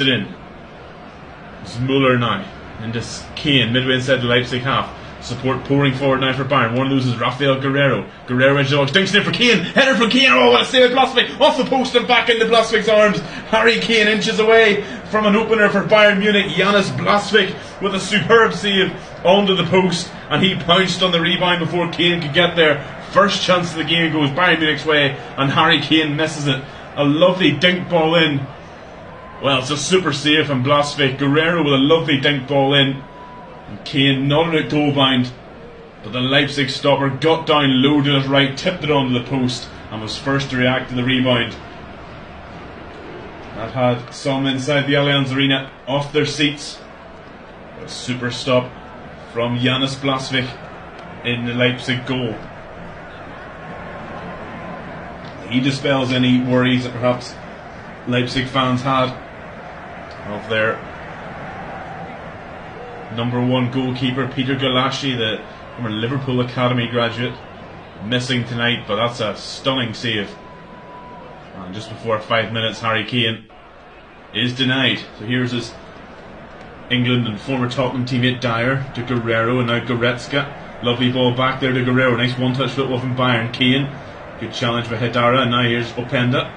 it in. It's Müller now. Into Kane, midway inside the Leipzig half. Support pouring forward now for Bayern. One loses Rafael Guerrero. Guerrero edge of dinks in for Kane. Header from Kane. Oh, what a save by Blasvik. Off the post and back into Blasvik's arms. Harry Kane inches away from an opener for Bayern Munich. Janis Blasvik with a superb save onto the post. And he pounced on the rebound before Kane could get there. First chance of the game goes Bayern Munich's way. And Harry Kane misses it. A lovely dink ball in. Well, it's a super save from Blasvik. Guerrero with a lovely dink ball in. And Kane not at goal bound, but the Leipzig stopper got down low to his right, tipped it onto the post, and was first to react to the rebound. That had some inside the Allianz Arena off their seats. A super stop from Janis Blasvik in the Leipzig goal. He dispels any worries that perhaps Leipzig fans had of their #1 goalkeeper Peter Gulaschi, the former Liverpool Academy graduate, missing tonight, but that's a stunning save. And just before 5 minutes, Harry Kane is denied. So here's his England and former Tottenham teammate Dyer to Guerrero, and now Goretzka. Lovely ball back there to Guerrero. Nice one-touch football from Bayern. Kane, good challenge by Hidara, and now here's Openda.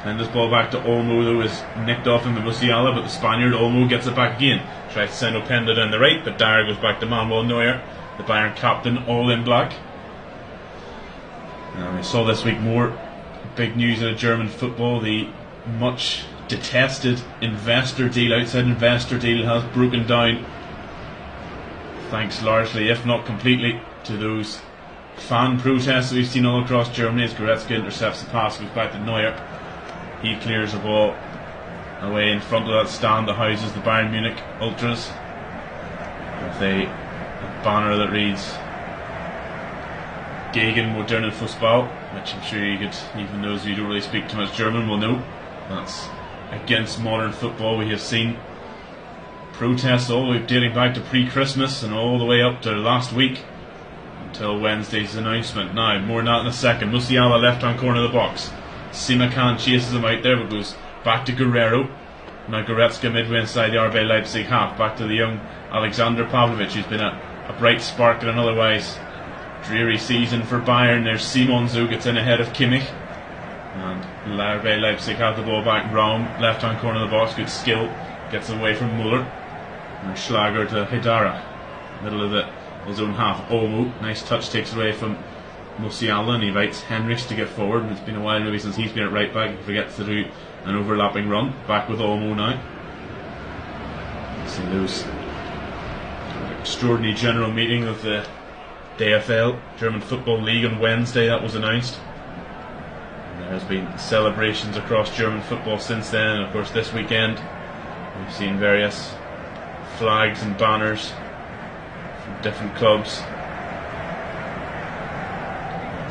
And this ball back to Olmo, though, is nicked off him by Musiala, but the Spaniard Olmo gets it back again. Tries to send Openda down the right, but Dyer goes back to Manuel Neuer, the Bayern captain, all in black. We saw this week more big news out of German football. The much detested investor deal, outside investor deal, has broken down, thanks largely, if not completely, to those fan protests that we've seen all across Germany as Goretzka intercepts the pass, goes back to Neuer. He clears the ball away in front of that stand that houses the Bayern Munich ultras, with a banner that reads Gegen moderne Fußball, which I'm sure you could, even those who don't really speak too much German will know. That's against modern football. We have seen protests all the way dating back to pre-Christmas and all the way up to last week until Wednesday's announcement. Now, more than that in a second. Musiala, left hand corner of the box. Simakan chases him out there, but goes back to Guerrero. Now Goretzka midway inside the RB Leipzig half, back to the young Alexander Pavlovic, who's been a bright spark in an otherwise dreary season for Bayern. There's Simons, who gets in ahead of Kimmich, and RB Leipzig have the ball back. Raum, left hand corner of the box, good skill, gets away from Müller. And Schlager to Hidara, middle of his own half. Olmo, nice touch, takes away from Musiala, and he invites Henrichs to get forward, and it's been a while maybe since he's been at right back. He forgets to do an overlapping run. Back with Olmo now. See those extraordinary general meeting of the DFL, German Football League, on Wednesday. That was announced. And there has been celebrations across German football since then, and of course this weekend we've seen various flags and banners from different clubs.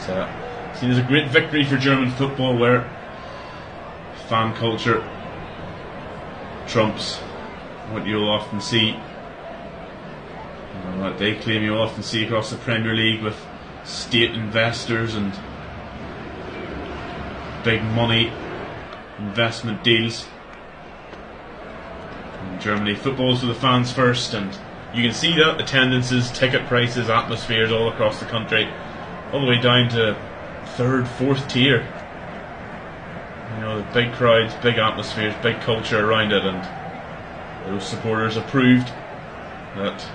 It's seen as a great victory for German football, where fan culture trumps what you'll often see, what they claim you'll often see across the Premier League, with state investors and big money investment deals. In Germany, football's for the fans first, and you can see that attendances, ticket prices, atmospheres all across the country, all the way down to third, fourth tier. You know, the big crowds, big atmospheres, big culture around it, and those supporters have proved that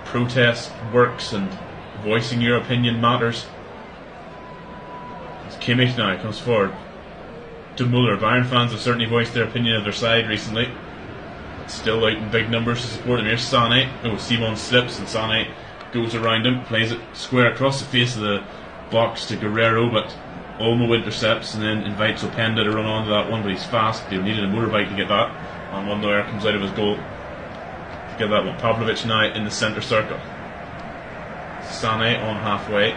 protest works and voicing your opinion matters. As Kimmich now comes forward to Müller. Bayern fans have certainly voiced their opinion of their side recently, but still out in big numbers to support him. Here's Sané. Oh, Simon slips and Sané goes around him, plays it square across the face of the box to Guerrero, but Olmo intercepts and then invites Openda to run onto that one, but he's fast. They needed a motorbike to get that, and one Neuer comes out of his goal to get that one. Pavlovic now in the centre circle. Sané on halfway.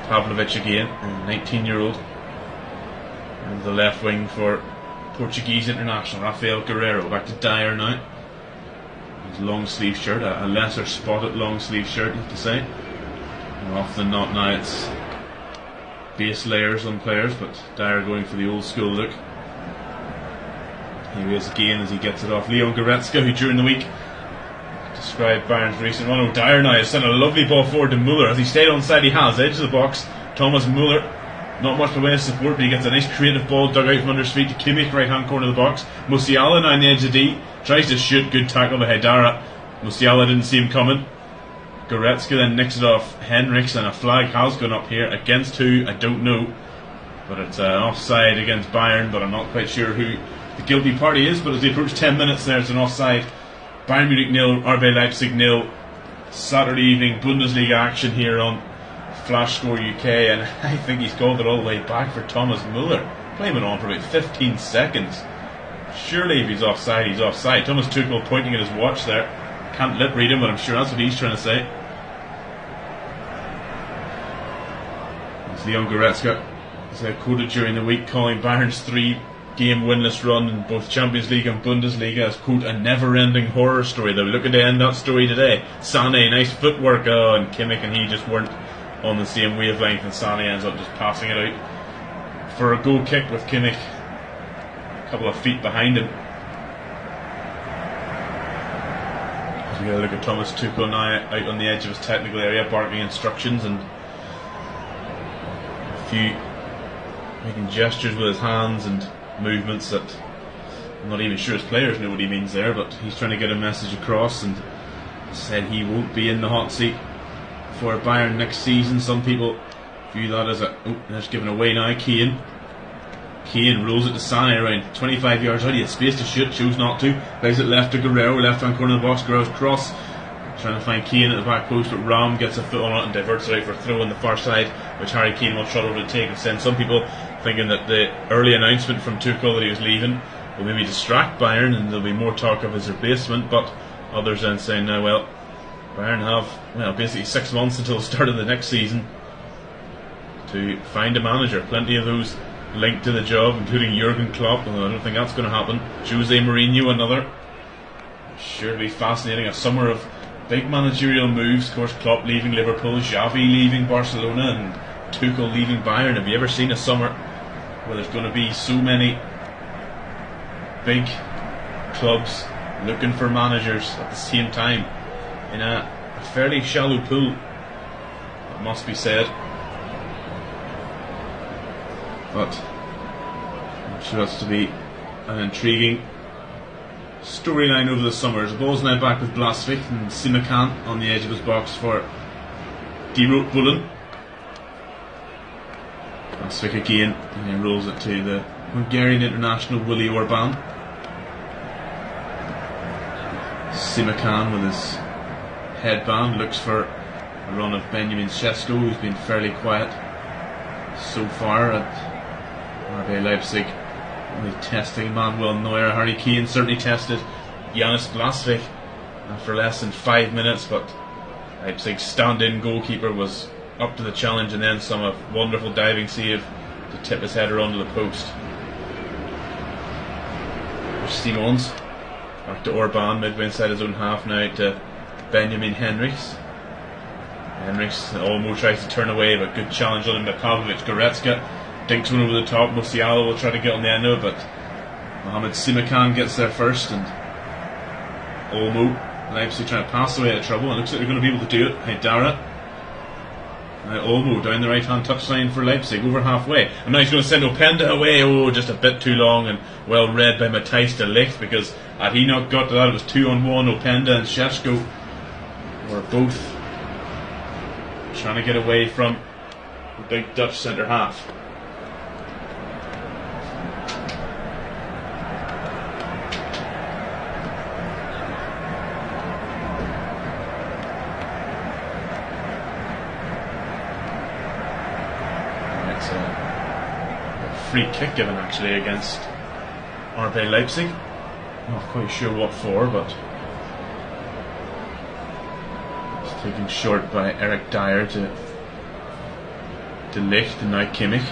Pavlovic again, a 19-year-old, and the left wing for Portuguese international Rafael Guerrero. Back to Dyer now. His long sleeve shirt, a lesser spotted long sleeve shirt, you have to say. More often than not now it's base layers on players, but Dyer going for the old school look. Here he is again as he gets it off Leon Goretzka, who during the week described Bayern's recent run. Oh, Dyer now has sent a lovely ball forward to Müller. As he stayed on side, he has edge of the box. Thomas Müller, not much by way of support, but he gets a nice creative ball dug out from under his feet to Kimmich, right hand corner of the box. Musiala now on the edge of D, tries to shoot, good tackle by Haidara. Musiala didn't see him coming. Goretzka then nicks it off Henrichs, and a flag has gone up here. Against who, I don't know, but it's an offside against Bayern, but I'm not quite sure who the guilty party is. But as they approach 10 minutes there, it's an offside. Bayern Munich 0, RB Leipzig 0. Saturday evening Bundesliga action here on Flash Score UK, and I think he's called it all the way back for Thomas Müller. Playing it on for about 15 seconds. Surely if he's offside, he's offside. Thomas Tuchel pointing at his watch there. Can't lip read him, but I'm sure that's what he's trying to say. It's Leon Goretzka, as I quoted during the week, calling Bayern's 3-game winless run in both Champions League and Bundesliga as, quote, a never-ending horror story. They're looking to end that story today. Sané, nice footwork, and Kimmich and he just weren't on the same wavelength, and Sané ends up just passing it out for a goal kick with Kimmich a couple of feet behind him. As we get a look at Thomas Tuchel now out on the edge of his technical area, barking instructions and making gestures with his hands and movements that I'm not even sure his players know what he means there, but he's trying to get a message across, and said he won't be in the hot seat for Bayern next season. Some people view that as a... Oh, that's given away now. Keane rolls it to Sané around 25 yards out. He has space to shoot, chose not to. Plays it left to Guerrero, left hand corner of the box. Guerrero's cross, trying to find Keane at the back post, but Ram gets a foot on it and diverts it out for a throw on the far side, which Harry Kane will trot over to take and send. Some people thinking that the early announcement from Tuchel that he was leaving will maybe distract Bayern and there'll be more talk of his replacement, but others then saying now, well, Bayern have basically 6 months until the start of the next season to find a manager. Plenty of those linked to the job, including Jurgen Klopp, although I don't think that's going to happen. Jose Mourinho, another. Sure to be fascinating. A summer of big managerial moves. Of course, Klopp leaving Liverpool, Xavi leaving Barcelona, and Tuchel leaving Bayern. Have you ever seen a summer where there's going to be so many big clubs looking for managers at the same time in a fairly shallow pool, it must be said? But I'm sure that's to be an intriguing storyline over the summer. The ball's now back with Blasvik, and Simakan on the edge of his box for Dirot Bullen. Blasvik again, and he rolls it to the Hungarian international Willy Orban. Simakan with his headband looks for a run of Benjamin Sesko, who's been fairly quiet so far at RB Leipzig. Only testing Manuel Neuer. Harry Kane certainly tested Janis Blasvik after less than 5 minutes, but Leipzig's stand-in goalkeeper was up to the challenge, and then some. A wonderful diving save to tip his header onto the post. Simons back to Orban, midway inside his own half now to Benjamin Henrichs. Henrichs almost tries to turn away, but good challenge on him by Pavlovic. Goretzka dinks one over the top. Musiala will try to get on the end of it, but Mohamed Simakan gets there first, and Olmo, Leipzig trying to pass away at trouble, and it looks like they're going to be able to do it. Haidara. Olmo down the right hand touchline for Leipzig, over halfway, and now he's going to send Openda away. Oh, just a bit too long, and well read by Matthijs de Ligt, because had he not got to that, it was 2-on-1. Openda and Sesko were both trying to get away from the big Dutch centre half. It's a free kick given actually against RB Leipzig. Not quite sure what for, but it's taken short by Eric Dyer to De Ligt, and now Kimmich.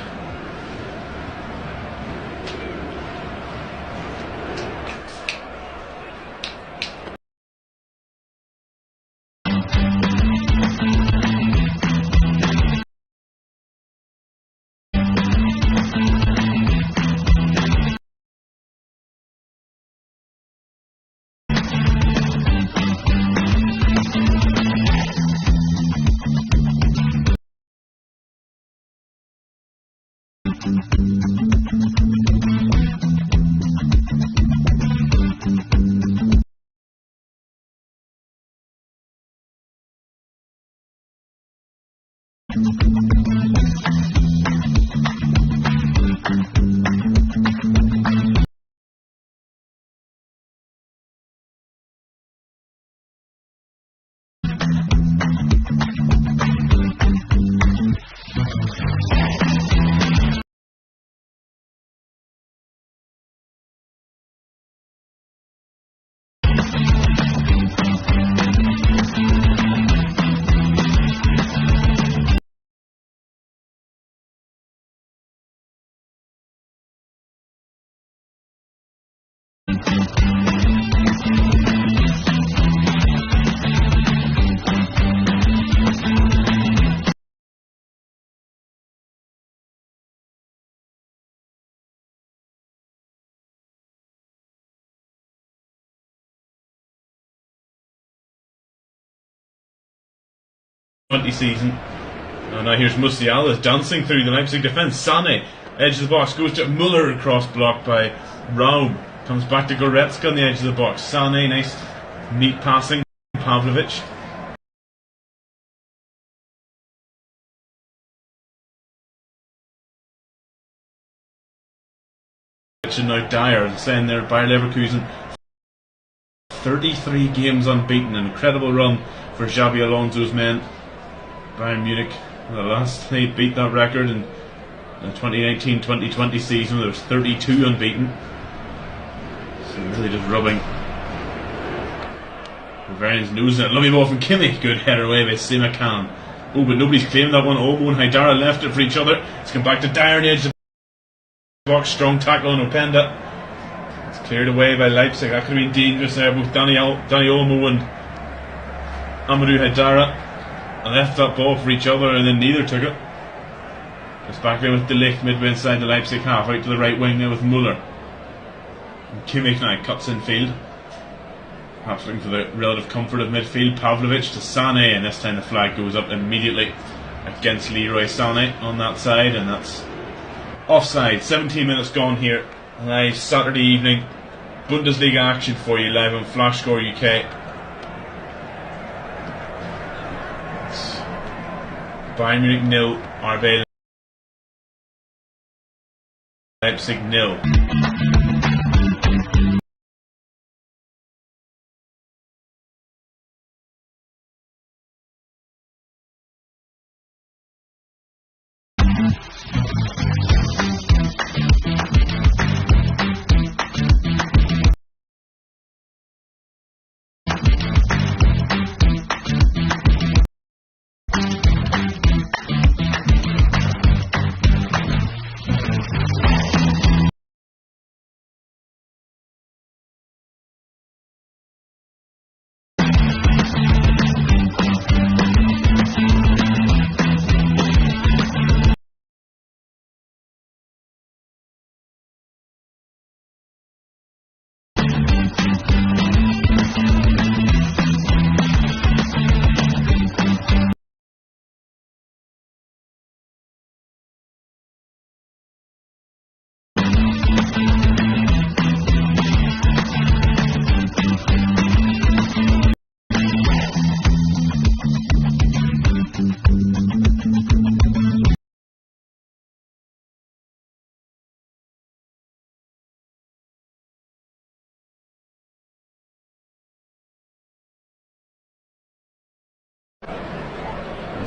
Season. And now here's Musiala dancing through the Leipzig defence. Sané, edge of the box, goes to Müller, across blocked by Raum. Comes back to Goretzka on the edge of the box. Sané, nice neat passing. Pavlovic. And now Dyer, saying there, Bayer Leverkusen. 33 games unbeaten, an incredible run for Xabi Alonso's men. Bayern Munich, the last they beat that record in the 2019-2020 season, there was 32 unbeaten. So really just rubbing Bavarian's nose in it. Lovely ball from Kimmich, good header away by Simakan. Oh, but nobody's claimed that one. Olmo and Haidara left it for each other. It's come back to Dyer on the edge of the box, strong tackle on Openda. It's cleared away by Leipzig. That could have been dangerous there. Both Dani Olmo and Amadou Haidara left that ball for each other, and then neither took it. It's back there with De Ligt midway inside the Leipzig half, out to the right wing there with Müller. And Kimmich now cuts in field, perhaps looking for the relative comfort of midfield. Pavlovic to Sané, and this time the flag goes up immediately against Leroy Sané on that side, and that's offside. 17 minutes gone here, live Saturday evening Bundesliga action for you live on Flash Score UK. Bayern Munich 0, RB Leipzig 0.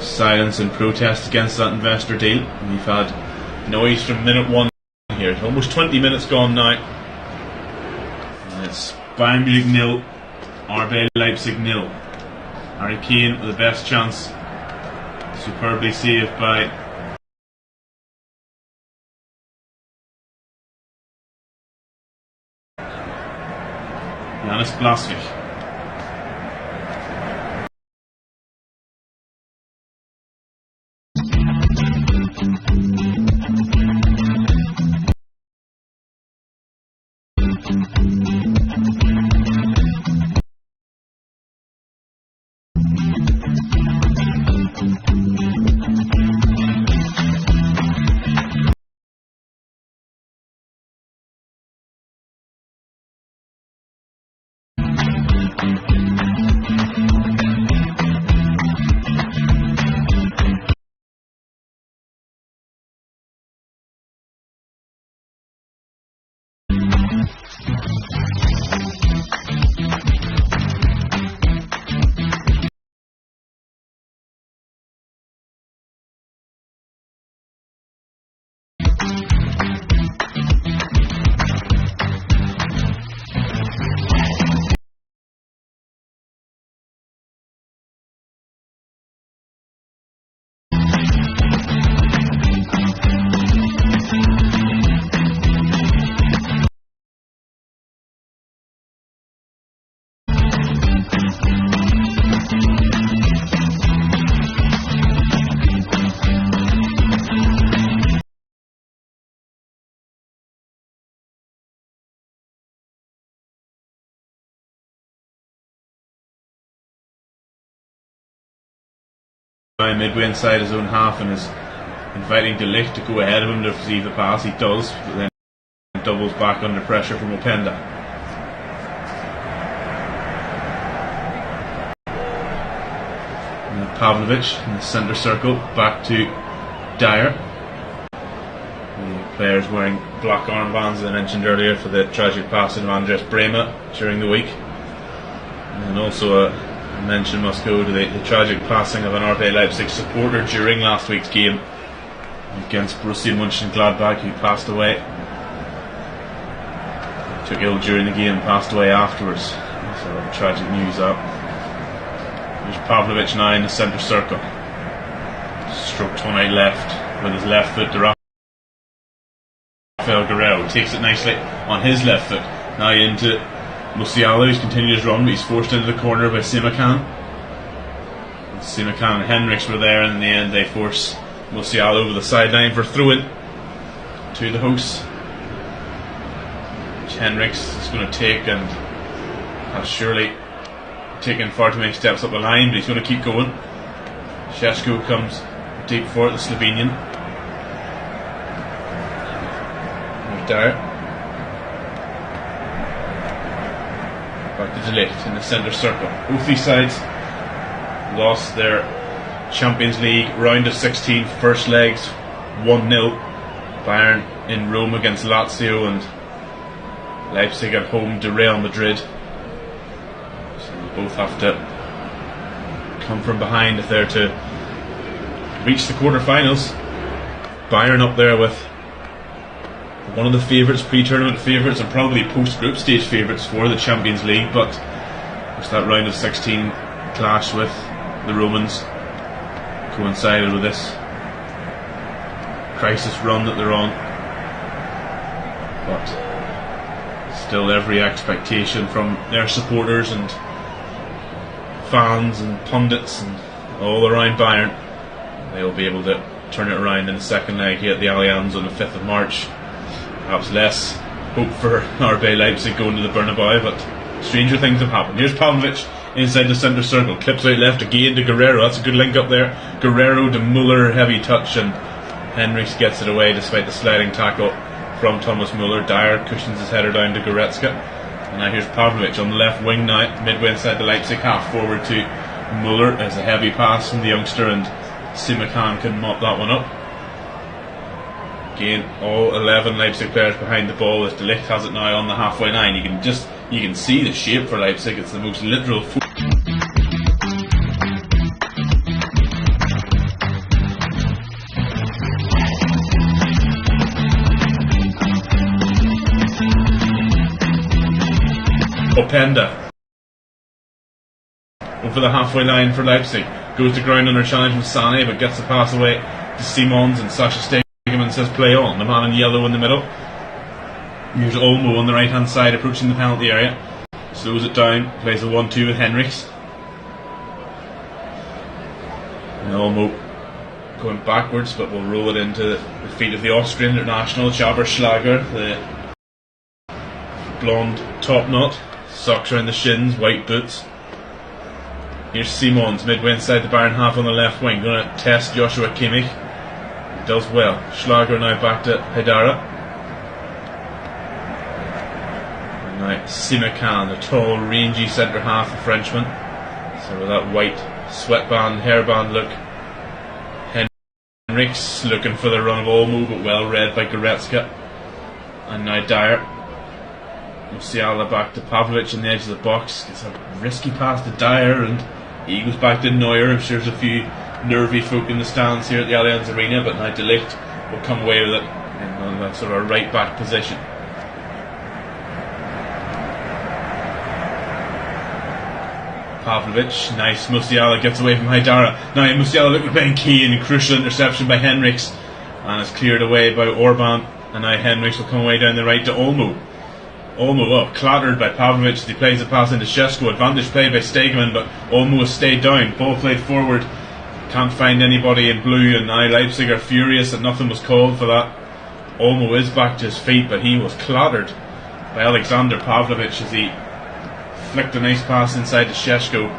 Silence and protest against that investor deal. We've had noise from minute 1 here. It's almost 20 minutes gone now. And it's Bayern Munich 0, RB Leipzig 0. Harry Kane with the best chance, superbly saved by Janis Blaswig. midway inside his own half and is inviting De Ligt to go ahead of him to receive the pass. He does, but then doubles back under pressure from Openda. And Pavlovic in the centre circle, back to Dyer. The players wearing black armbands, as I mentioned earlier, for the tragic passing of Andres Brema during the week. And also a mention must go to the tragic passing of an RB Leipzig supporter during last week's game against Borussia Mönchengladbach, who passed away. He took ill during the game and passed away afterwards. So tragic news up. There's Pavlovic now in the centre circle. Stroked one out left with his left foot to Rafael Guerreiro. Takes it nicely on his left foot. Now into Musiala, who's continued his run, but he's forced into the corner by Simakan. Simakan and Henrichs were there, and in the end they force Musiala over the sideline for throw-in to the hosts, which Henrichs is going to take, and has surely taken far too many steps up the line, but he's going to keep going. Šeško comes deep for it, the Slovenian. There's Dyer. Back to De Ligt in the centre circle. Both these sides lost their Champions League round of 16 first legs 1-0. Bayern in Rome against Lazio and Leipzig at home to Real Madrid. So they both have to come from behind if they're to reach the quarter-finals. Bayern up there with one of the favourites, pre-tournament favourites, and probably post-group stage favourites for the Champions League, but it's that round of 16 clash with the Romans coincided with this crisis run that they're on. But still, every expectation from their supporters and fans and pundits and all around Bayern, they'll be able to turn it around in the second leg here at the Allianz on the 5th of March. Perhaps less hope for RB Leipzig going to the Bernabeu, but stranger things have happened. Here's Pavlovic inside the centre circle, clips out left again to Guerreiro. That's a good link up there. Guerreiro to Müller, heavy touch, and Henrichs gets it away despite the sliding tackle from Thomas Müller. Dyer cushions his header down to Goretzka, and now here's Pavlovic on the left wing now, midway inside the Leipzig half, forward to Müller as a heavy pass from the youngster, and Simakan can mop that one up. Again, all 11 Leipzig players behind the ball as De Ligt has it now on the halfway line. You can see the shape for Leipzig. It's the most literal Openda over the halfway line for Leipzig. Goes to ground under challenge from Sané, but gets the pass away to Simons, and Sasha Stegemann says play on. The man in yellow in the middle. Here's Olmo on the right hand side approaching the penalty area. Slows it down, plays a 1-2 with Henrichs. And Olmo going backwards, but will roll it into the feet of the Austrian international, Jaberschlager, the blonde top knot, socks around the shins, white boots. Here's Simons midway inside the Bayern half on the left wing, going to test Joshua Kimmich. He does well. Schlager now back to Haidara. And now Simakan, the tall, rangy centre half, the Frenchman. So with that white sweatband, hairband look. Henrichs looking for the run of Olmo, but well read by Goretzka. And now Dyer. Musiala back to Pavlovic on the edge of the box. Gets a risky pass to Dyer, and he goes back to Neuer. I'm sure there's a few nervy folk in the stands here at the Allianz Arena, but now De Ligt will come away with it in that sort of right back position. Pavlovic, nice. Musiala gets away from Haidara. Now Musiala looking being key and crucial interception by Henrichs, and it's cleared away by Orban, and now Henrichs will come away down the right to Olmo. Olmo up, clattered by Pavlovic as he plays a pass into Šeško. Advantage played by Stegemann, but Olmo has stayed down. Ball played forward. Can't find anybody in blue, and now Leipzig are furious that nothing was called for that. Olmo is back to his feet, but he was clattered by Alexander Pavlovic as he flicked a nice pass inside to Šeško.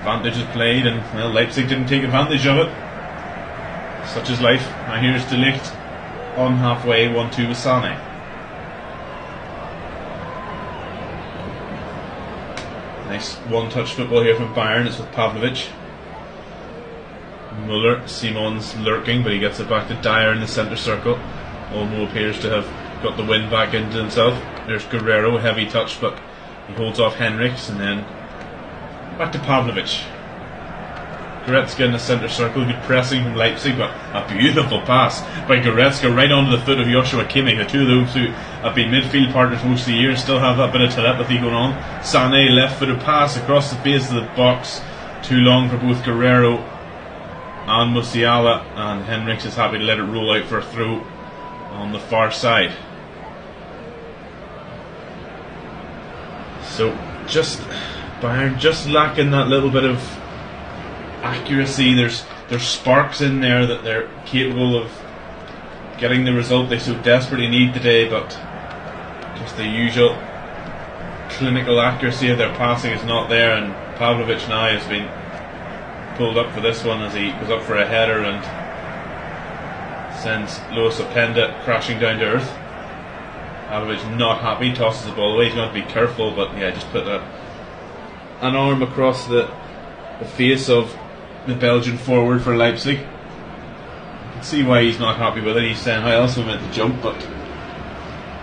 advantage is played, and well, Leipzig didn't take advantage of it. Such is life. Now here's De Ligt on halfway, 1-2 with Sané. Nice one-touch football here from Bayern. It's with Pavlovic. Muller, Simons lurking, but he gets it back to Dyer in the centre circle. Olmo appears to have got the wind back into himself. There's Guerrero, heavy touch, but he holds off Henrichs, and then back to Pavlovic. Goretzka in the centre circle, good pressing from Leipzig, but a beautiful pass by Goretzka right onto the foot of Joshua Kimmich. The two of those who have been midfield partners most of the year still have that bit of telepathy going on. Sané, left-footed pass across the face of the box, too long for both Guerrero and Musiala, and Henrichs is happy to let it roll out for a throw on the far side. So just Bayern just lacking that little bit of accuracy. There's sparks in there that they're capable of getting the result they so desperately need today, but just the usual clinical accuracy of their passing is not there, and Pavlovic now has been pulled up for this one as he goes up for a header and sends Lois Openda crashing down to earth. Pavlovic not happy, tosses the ball away. He's got to be careful, but yeah, just put an arm across the face of the Belgian forward for Leipzig. You can see why he's not happy with it. He's saying I also meant to jump, but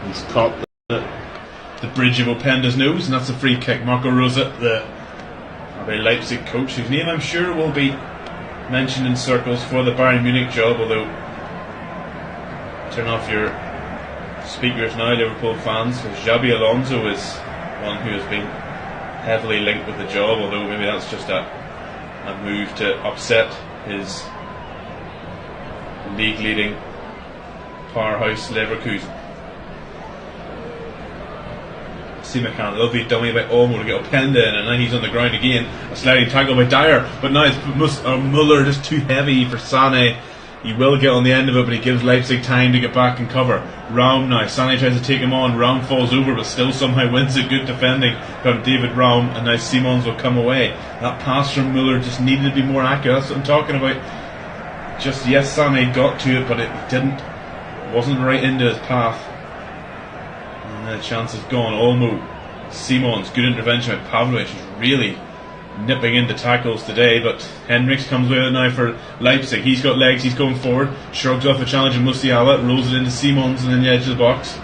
he's caught the bridge of Openda's nose, and that's a free kick. Marco Rose, the RB Leipzig coach, whose name I'm sure will be mentioned in circles for the Bayern Munich job, although turn off your speakers now, Liverpool fans, because Xabi Alonso is one who has been heavily linked with the job, although maybe that's just a move to upset his league leading powerhouse Leverkusen. Simakan, lovely dummy by Olmo to get Openda in, and now he's on the ground again. A sliding tackle by Dyer, but now it's Muller just too heavy for Sané. He will get on the end of it, but he gives Leipzig time to get back and cover. Raum now, Sané tries to take him on, Raum falls over but still somehow wins it. Good defending from David Raum, and now Simons will come away. That pass from Muller just needed to be more accurate. That's what I'm talking about. Just, yes, Sané got to it, but it didn't, wasn't right into his path. And the chance is gone. Olmo, Simons, good intervention by Pavlovic, who's really nipping into tackles today, but Henrichs comes with it now for Leipzig. He's got legs, he's going forward, shrugs off a challenge of Musiala, rolls it into Simons and in the edge of the box,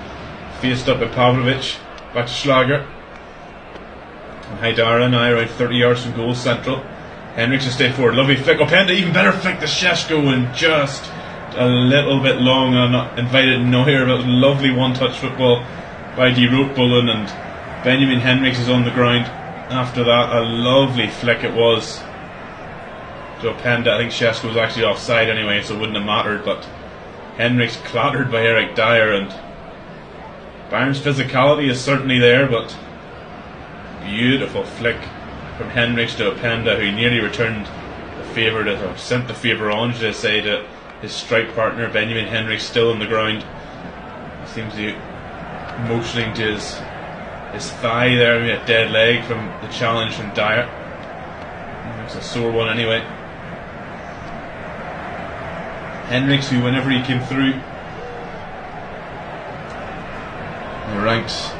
faced up by Pavlovic, back to Schlager, and Haidara now around 30 yards from goal central. Henrichs will stay forward, lovely flick, Openda, even better flick to Šeško, and just a little bit long. I'm not invited to know here, but lovely one-touch football by De Roetboelen, and Benjamin Henrichs is on the ground. After that, a lovely flick it was to Openda. I think Šeško was actually offside anyway, so it wouldn't have mattered, but Henrichs clattered by Eric Dyer, and Bayern's physicality is certainly there, but beautiful flick from Henrichs to Openda, who nearly returned the favour, or sent the favour on, should I say, to his strike partner Benjamin Henrichs, still on the ground. He seems to be motioning to his thigh there, maybe a dead leg from the challenge from Dyer. It's a sore one anyway. Henrichs, who whenever he came through the ranks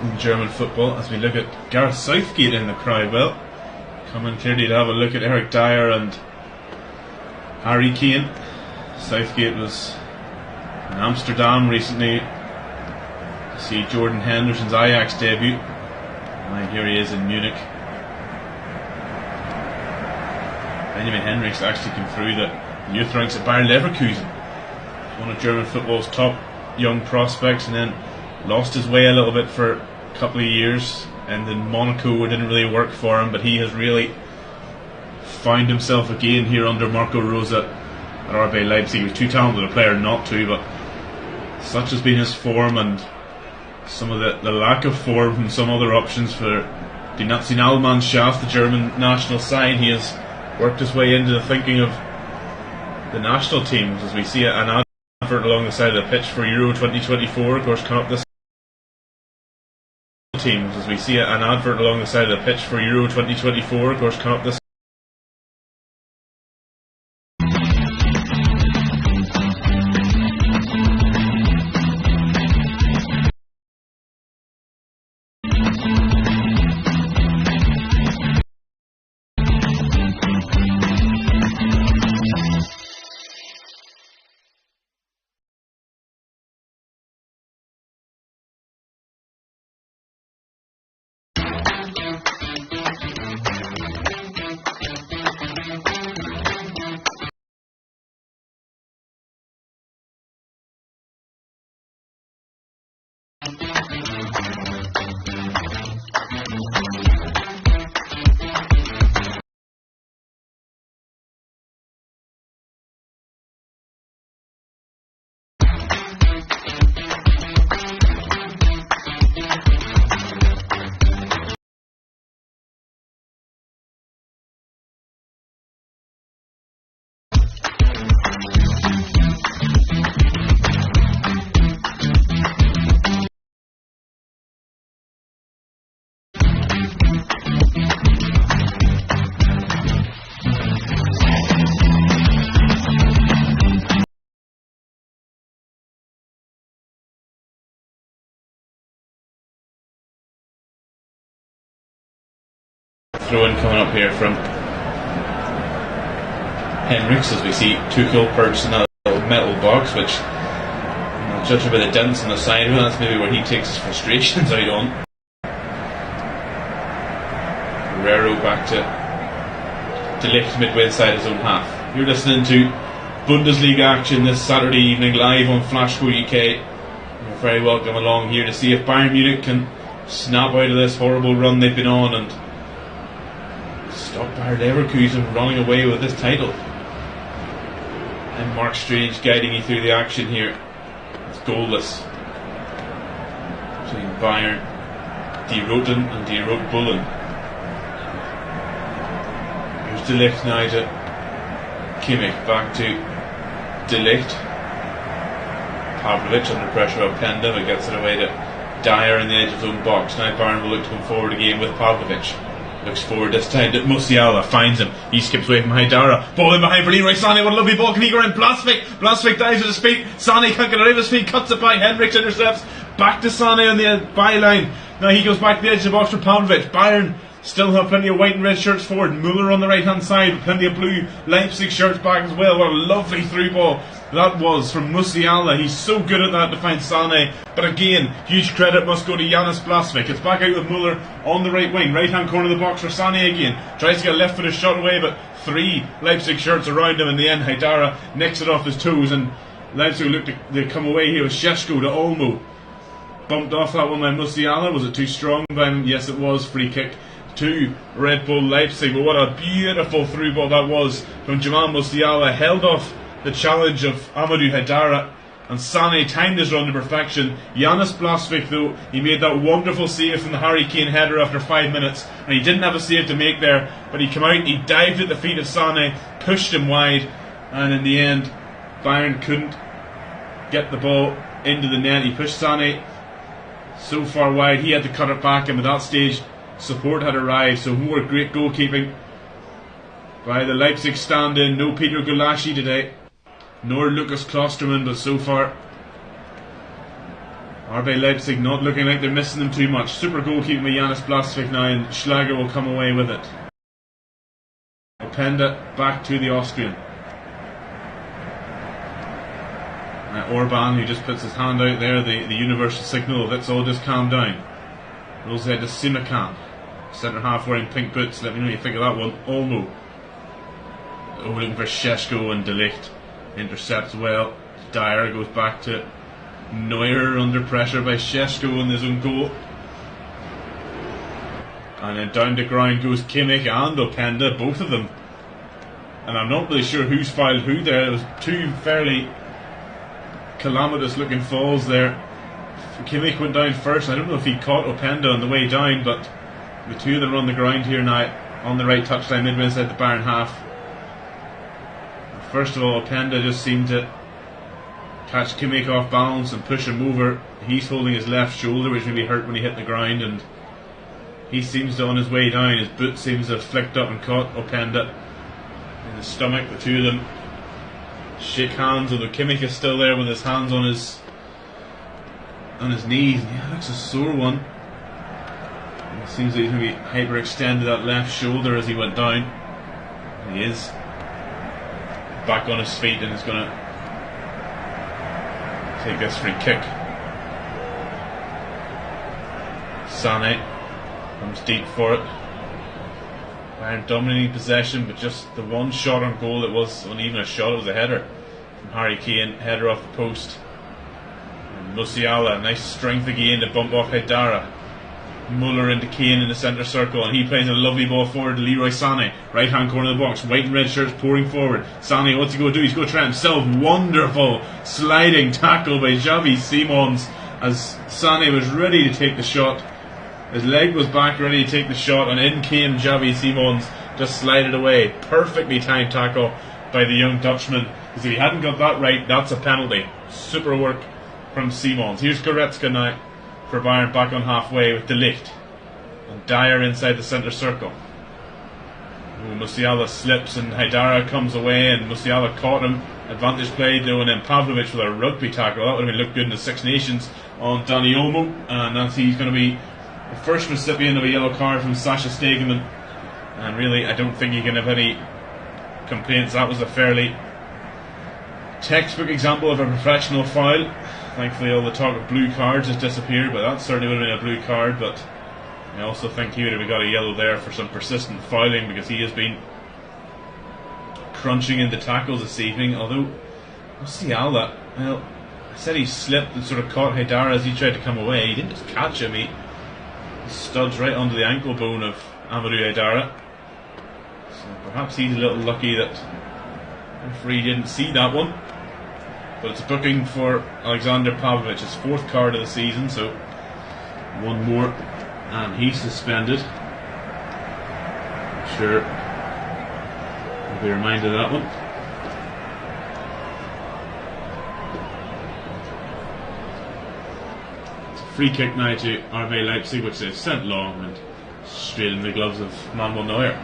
in German football, as we look at Gareth Southgate in the crowd, well, coming clearly to have a look at Eric Dyer and Harry Kane. Southgate was in Amsterdam recently to see Jordan Henderson's Ajax debut. And here he is in Munich. Benjamin Henrichs actually came through the youth ranks at Bayer Leverkusen, one of German football's top young prospects, and then lost his way a little bit for a couple of years, and in Monaco it didn't really work for him, but he has really found himself again here under Marco Rose at RB Leipzig. He was too talented a player not to, but such has been his form, and some of the lack of form from some other options for the Nationalmannschaft, the German national side. He has worked his way into the thinking of the national teams, as we see an advert along the side of the pitch for Euro 2024, of course, coming up this teams, as we see an advert along the side of the pitch for Euro 2024, of course, coming up this. Throw in coming up here from Henriks, as we see Tuchel perched in that little metal box, which, judging by the dents on the side of it, that's maybe where he takes his frustrations out on. Guerrero back to lift midway inside his own half. You're listening to Bundesliga action this Saturday evening live on Flashscore UK. You're very welcome along here to see if Bayern Munich can snap out of this horrible run they've been on and stop Bayer Leverkusen running away with this title. And Mark Strange guiding you through the action here. It's goalless between Bayern, Die Roten and Die Rot-Bullen. Here's De Ligt now to Kimmich, back to De Ligt. Pavlovic under pressure of Penda, but gets it away to Dyer in the edge of his own box. Now Bayern will look to come forward again with Pavlovic. Looks forward this time to Musiala, finds him. He skips away from Haidara. Ball in behind for Leroy Sané. What a lovely ball. Can he go in? Blasvik dives at his feet. Sané can't get out of his feet. Cuts it by. Henriks intercepts. Back to Sané on the byline. Now he goes back to the edge of the box for Pavlovic. Bayern still have plenty of white and red shirts forward. Muller on the right hand side. Plenty of blue Leipzig shirts back as well. What a lovely through ball that was from Musiala. He's so good at that to find Sané. But again, huge credit must go to Janus Blasvik. It's back out with Muller on the right wing. Right hand corner of the box for Sané again. Tries to get a left footed shot away, but three Leipzig shirts around him. In the end, Haidara nicks it off his toes, and Leipzig look to come away here with Šeško to Olmo. Bumped off that one by Musiala. Was it too strong by him? Yes, it was. Free kick to Red Bull Leipzig. But what a beautiful through ball that was from Jamal Musiala. Held off the challenge of Amadou Haidara, and Sané timed his run to perfection. Janus Blasvik, though, he made that wonderful save from the Harry Kane header after 5 minutes, and he didn't have a save to make there, but he came out, he dived at the feet of Sané, pushed him wide, and in the end Bayern couldn't get the ball into the net. He pushed Sané so far wide he had to cut it back, and at that stage support had arrived. So more great goalkeeping by the Leipzig stand-in. No Peter Gulaschi today, nor Lucas Klostermann, but so far RB Leipzig not looking like they're missing them too much. Super goalkeeping by Janus Blasvik now, and Schlager will come away with it. Openda back to the Austrian. Orban, who just puts his hand out there, the universal signal, let's all just calm down. Rolls ahead to Simakan, centre half wearing pink boots. Let me know what you think of that one. Olmo looking for Šeško, and De Ligt intercepts well. Dyer goes back to Neuer under pressure by Šeško in his own goal. And then down the ground goes Kimmich and Openda, both of them. And I'm not really sure who's fouled who there. There was two fairly calamitous looking falls there. Kimmich went down first. I don't know if he caught Openda on the way down, but the two of them are on the ground here now on the right touchline midway inside the Bayern half. First of all, Openda just seemed to catch Kimmich off balance and push him over. He's holding his left shoulder, which maybe hurt when he hit the ground, and he seems to, on his way down, his boot seems to have flicked up and caught Openda in the stomach. The two of them shake hands, although Kimmich is still there with his hands on his knees. Yeah, that's a sore one. It seems that he's going to be hyperextended that left shoulder as he went down. And he is back on his feet and is going to take this free kick. Sané comes deep for it. Bayern dominating possession, but just the one shot on goal. It wasn't even a shot, it was a header from Harry Kane, header off the post. And Musiala, nice strength again to bump off Haidara. Muller into Kane in the centre circle, and he plays a lovely ball forward to Leroy Sané, right hand corner of the box, white and red shirts pouring forward. Sané, what's he going to do? He's going to try himself. Wonderful sliding tackle by Xavi Simons as Sané was ready to take the shot. His leg was back ready to take the shot, and in came Xavi Simons, just slided away. Perfectly timed tackle by the young Dutchman, because if he hadn't got that right, that's a penalty. Super work from Simons. Here's Goretzka now for Bayern, back on halfway with De Ligt and Dyer inside the centre circle. Musiala slips and Haidara comes away, and Musiala caught him. Advantage played though, and then Pavlovic with a rugby tackle. That would have looked good in the Six Nations on Dani Olmo, and that's he's going to be the first recipient of a yellow card from Sasha Stegemann. And really, I don't think you can have any complaints. That was a fairly textbook example of a professional foul. Thankfully, all the talk of blue cards has disappeared, but that certainly would have been a blue card. But I also think he would have got a yellow there for some persistent fouling, because he has been crunching into tackles this evening. Although, Musiala, well, I said he slipped and sort of caught Haidara as he tried to come away. He didn't just catch him, he studs right onto the ankle bone of Amadou Haidara. So perhaps he's a little lucky that the referee didn't see that one. But it's a booking for Alexander Pavlovic, his fourth card of the season, so one more and he's suspended. I'm sure we'll be reminded of that one. It's a free kick now to RB Leipzig, which they've sent long and straight in the gloves of Manuel Neuer.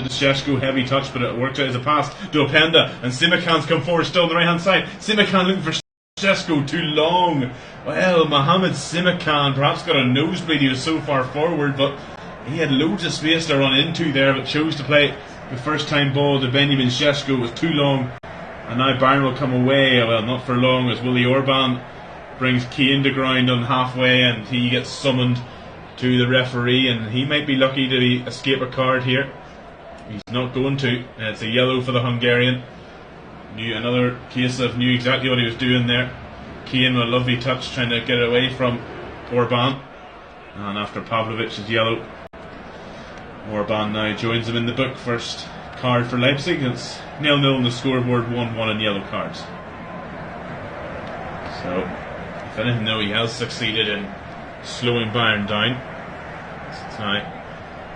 Šeško, heavy touch, but it worked out as a pass to Openda, and Simakan's come forward still on the right hand side. Simakan looking for Šeško, too long. Well, Mohamed Simakan perhaps got a nosebleed, he was so far forward, but he had loads of space to run into there, but chose to play the first time ball to Benjamin Šeško. It was too long, and now Bayern will come away. Well, not for long, as Willy Orban brings Kane to ground on halfway, and he gets summoned to the referee, and he might be lucky to escape a card here. He's not going to. It's a yellow for the Hungarian. Another case of knew exactly what he was doing there. Kane with a lovely touch trying to get it away from Orban. And after Pavlovic's yellow, Orban now joins him in the book. First card for Leipzig. It's 0-0 on the scoreboard, 1-1 in yellow cards. So, if anything though, he has succeeded in slowing Bayern down. It's now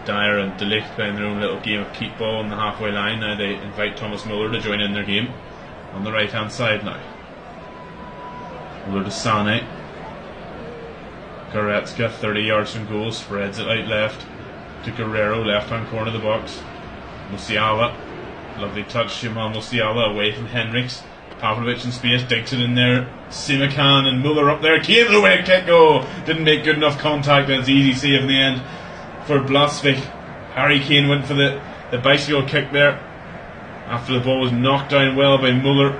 Dyer and De Ligt playing their own little game of keep ball on the halfway line. Now they invite Thomas Müller to join in their game on the right hand side now. Müller to Sané. Goretzka, 30 yards from goal, spreads it out left to Guerrero, left hand corner of the box. Musiala, lovely touch, Jamal Musiala away from Henrichs. Pavlovic in space, digs it in there. Simakan and Müller up there. Kane away kick. Oh, didn't make good enough contact, and it's easy save in the end for Blasvik. Harry Kane went for the bicycle kick there after the ball was knocked down well by Müller.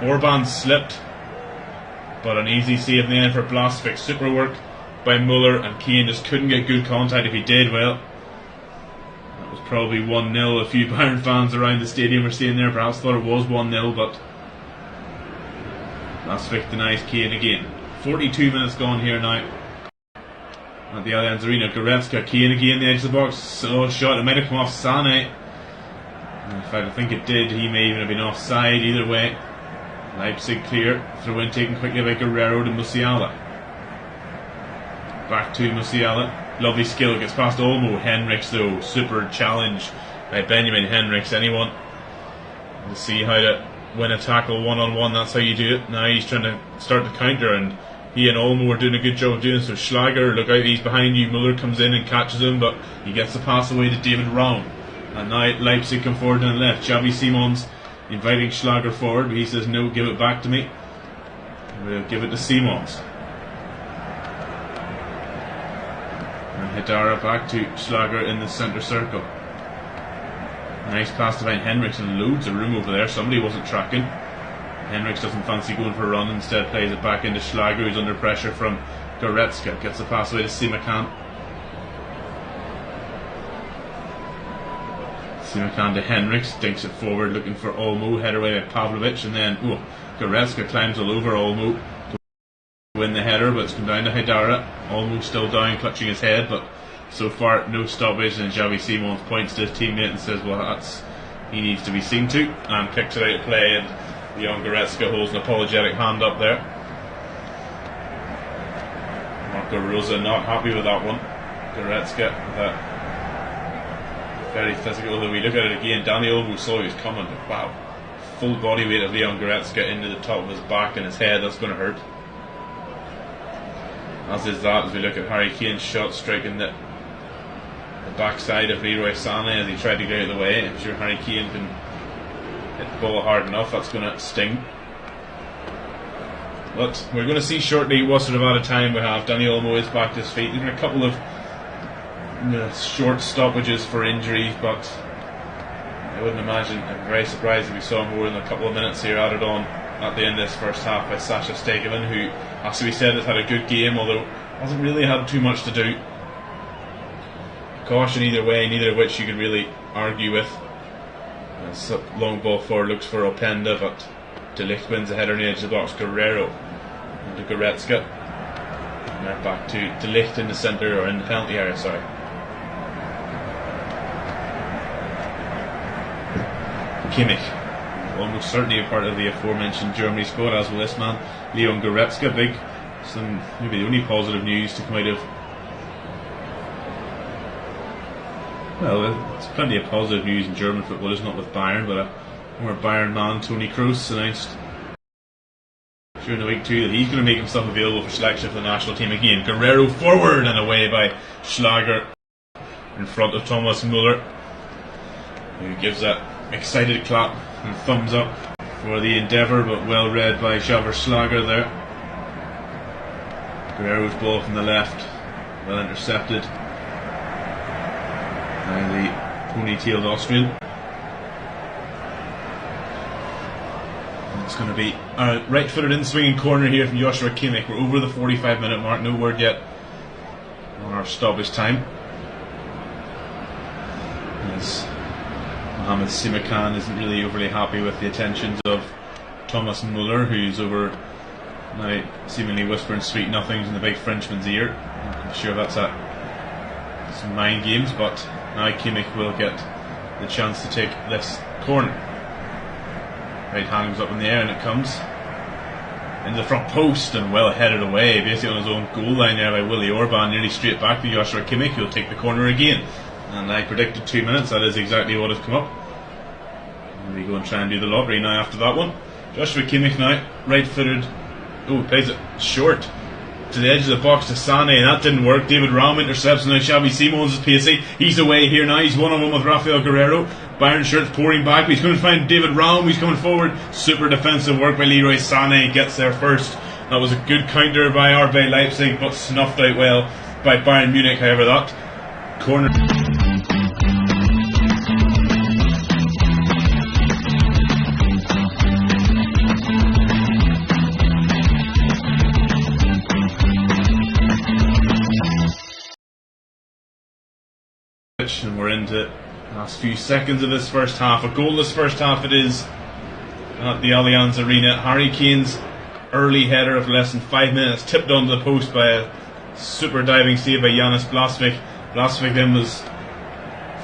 Orban slipped, but an easy save in the end for Blasvik. Super work by Müller, and Kane just couldn't get good contact. If he did, well, that was probably 1-0. A few Bayern fans around the stadium were saying there perhaps thought it was 1-0, but Blasvik denies Kane again. 42 minutes gone here now at the Allianz Arena. Goretzka, Kane again, the edge of the box. So shot, it might have come off Sané. In fact, I think it did. He may even have been offside. Either way, Leipzig clear. Throw in taken quickly by Guerrero to Musiala. Back to Musiala. Lovely skill, gets past Olmo. Henrichs though, super challenge by Benjamin Henrichs. Anyone will see how to win a tackle one-on-one. That's how you do it. Now he's trying to start the counter, and he and Olmo are doing a good job of doing so. Schlager, look out, he's behind you. Müller comes in and catches him, but he gets the pass away to David Raum. And now Leipzig come forward on the left. Xavi Simons inviting Schlager forward, but he says no, give it back to me. We'll give it to Simons. And Hidara back to Schlager in the centre circle. Nice pass to find Henrichs, and loads of room over there. Somebody wasn't tracking. Henrichs doesn't fancy going for a run, instead plays it back into Schlager, who's under pressure from Goretzka. Gets the pass away to Simakan. Simakan to Henrichs, dinks it forward looking for Olmo, header away by Pavlovic, and then Goretzka climbs all over Olmo to win the header, but it's come down to Hidara. Olmo still down, clutching his head, but so far no stoppage, and Xavi Simons points to his teammate and says, well, he needs to be seen to, and kicks it out of play, and Leon Goretzka holds an apologetic hand up there. Marco Rosa not happy with that one. Goretzka very physical, although we look at it again, Danny Olmo saw he was coming, but wow, full body weight of Leon Goretzka into the top of his back and his head. That's going to hurt. As is that, as we look at Harry Kane's shot striking the backside of Leroy Sané as he tried to get out of the way. I'm sure Harry Kane can hit the ball hard enough, that's going to sting. But we're going to see shortly what sort of out of time we have. Danny Olmo is back to his feet. There's been a couple of short stoppages for injuries, but I wouldn't imagine, I'm very surprised if we saw more than a couple of minutes here added on at the end of this first half by Sasha Stegemann, who, as we said, has had a good game, although hasn't really had too much to do. Caution either way, neither of which you could really argue with. Long ball forward looks for Openda, but De Ligt wins the header on the edge of the box. Guerrero into Goretzka. Now back to De Ligt in the centre, or in the penalty area, sorry. Kimmich, almost certainly a part of the aforementioned Germany squad, as will this man, Leon Goretzka. Maybe the only positive news to come out of. Well, there's plenty of positive news in German football, isn't it, with Bayern, but a former Bayern man, Toni Kroos, announced during the week too that he's going to make himself available for selection for the national team again. Guerrero forward and away by Schlager in front of Thomas Müller, who gives that excited clap and thumbs up for the endeavour, but well read by Xaver Schlager there. Guerrero's ball from the left, well intercepted by the ponytailed Austrian. And it's going to be a right-footed in-swinging corner here from Joshua Kimmich. We're over the 45-minute mark, no word yet on our stoppage time. As Mohamed Simakan isn't really overly happy with the attentions of Thomas Muller, who's over now seemingly whispering sweet nothings in the big Frenchman's ear. I'm sure that's some mind games, but now Kimmich will get the chance to take this corner. Right hand goes up in the air and it comes into the front post and well headed away, basically on his own goal line there by Willi Orban, nearly straight back to Joshua Kimmich, who'll take the corner again. And I predicted 2 minutes, that is exactly what has come up. And we go and try and do the lottery now after that one. Joshua Kimmich now, right footed. Oh, plays it short to the edge of the box to Sane, and that didn't work. David Raum intercepts, and now Xavi Simons is pacey. He's away here now, he's one-on-one with Rafael Guerrero. Bayern shirts pouring back, but he's going to find David Raum, he's coming forward. Super defensive work by Leroy Sane, gets there first. That was a good counter by RB Leipzig, but snuffed out well by Bayern Munich. However, that corner... And we're into the last few seconds of this first half. A goalless first half it is at the Allianz Arena. Harry Kane's early header of less than 5 minutes tipped onto the post by a super diving save by Janis Blasvik. Blasvik then was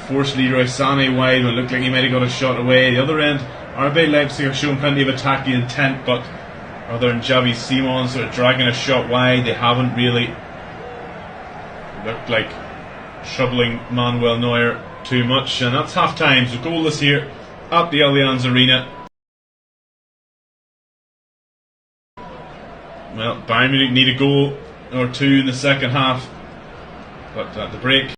forced Leroy Sane wide when it looked like he might have got a shot away. The other end, RB Leipzig have shown plenty of attacking intent, but other than Xavi Simons sort of dragging a shot wide, they haven't really looked like troubling Manuel Neuer too much. And that's half time, so goalless here at the Allianz Arena. Well, Bayern Munich need a goal or two in the second half, but at the break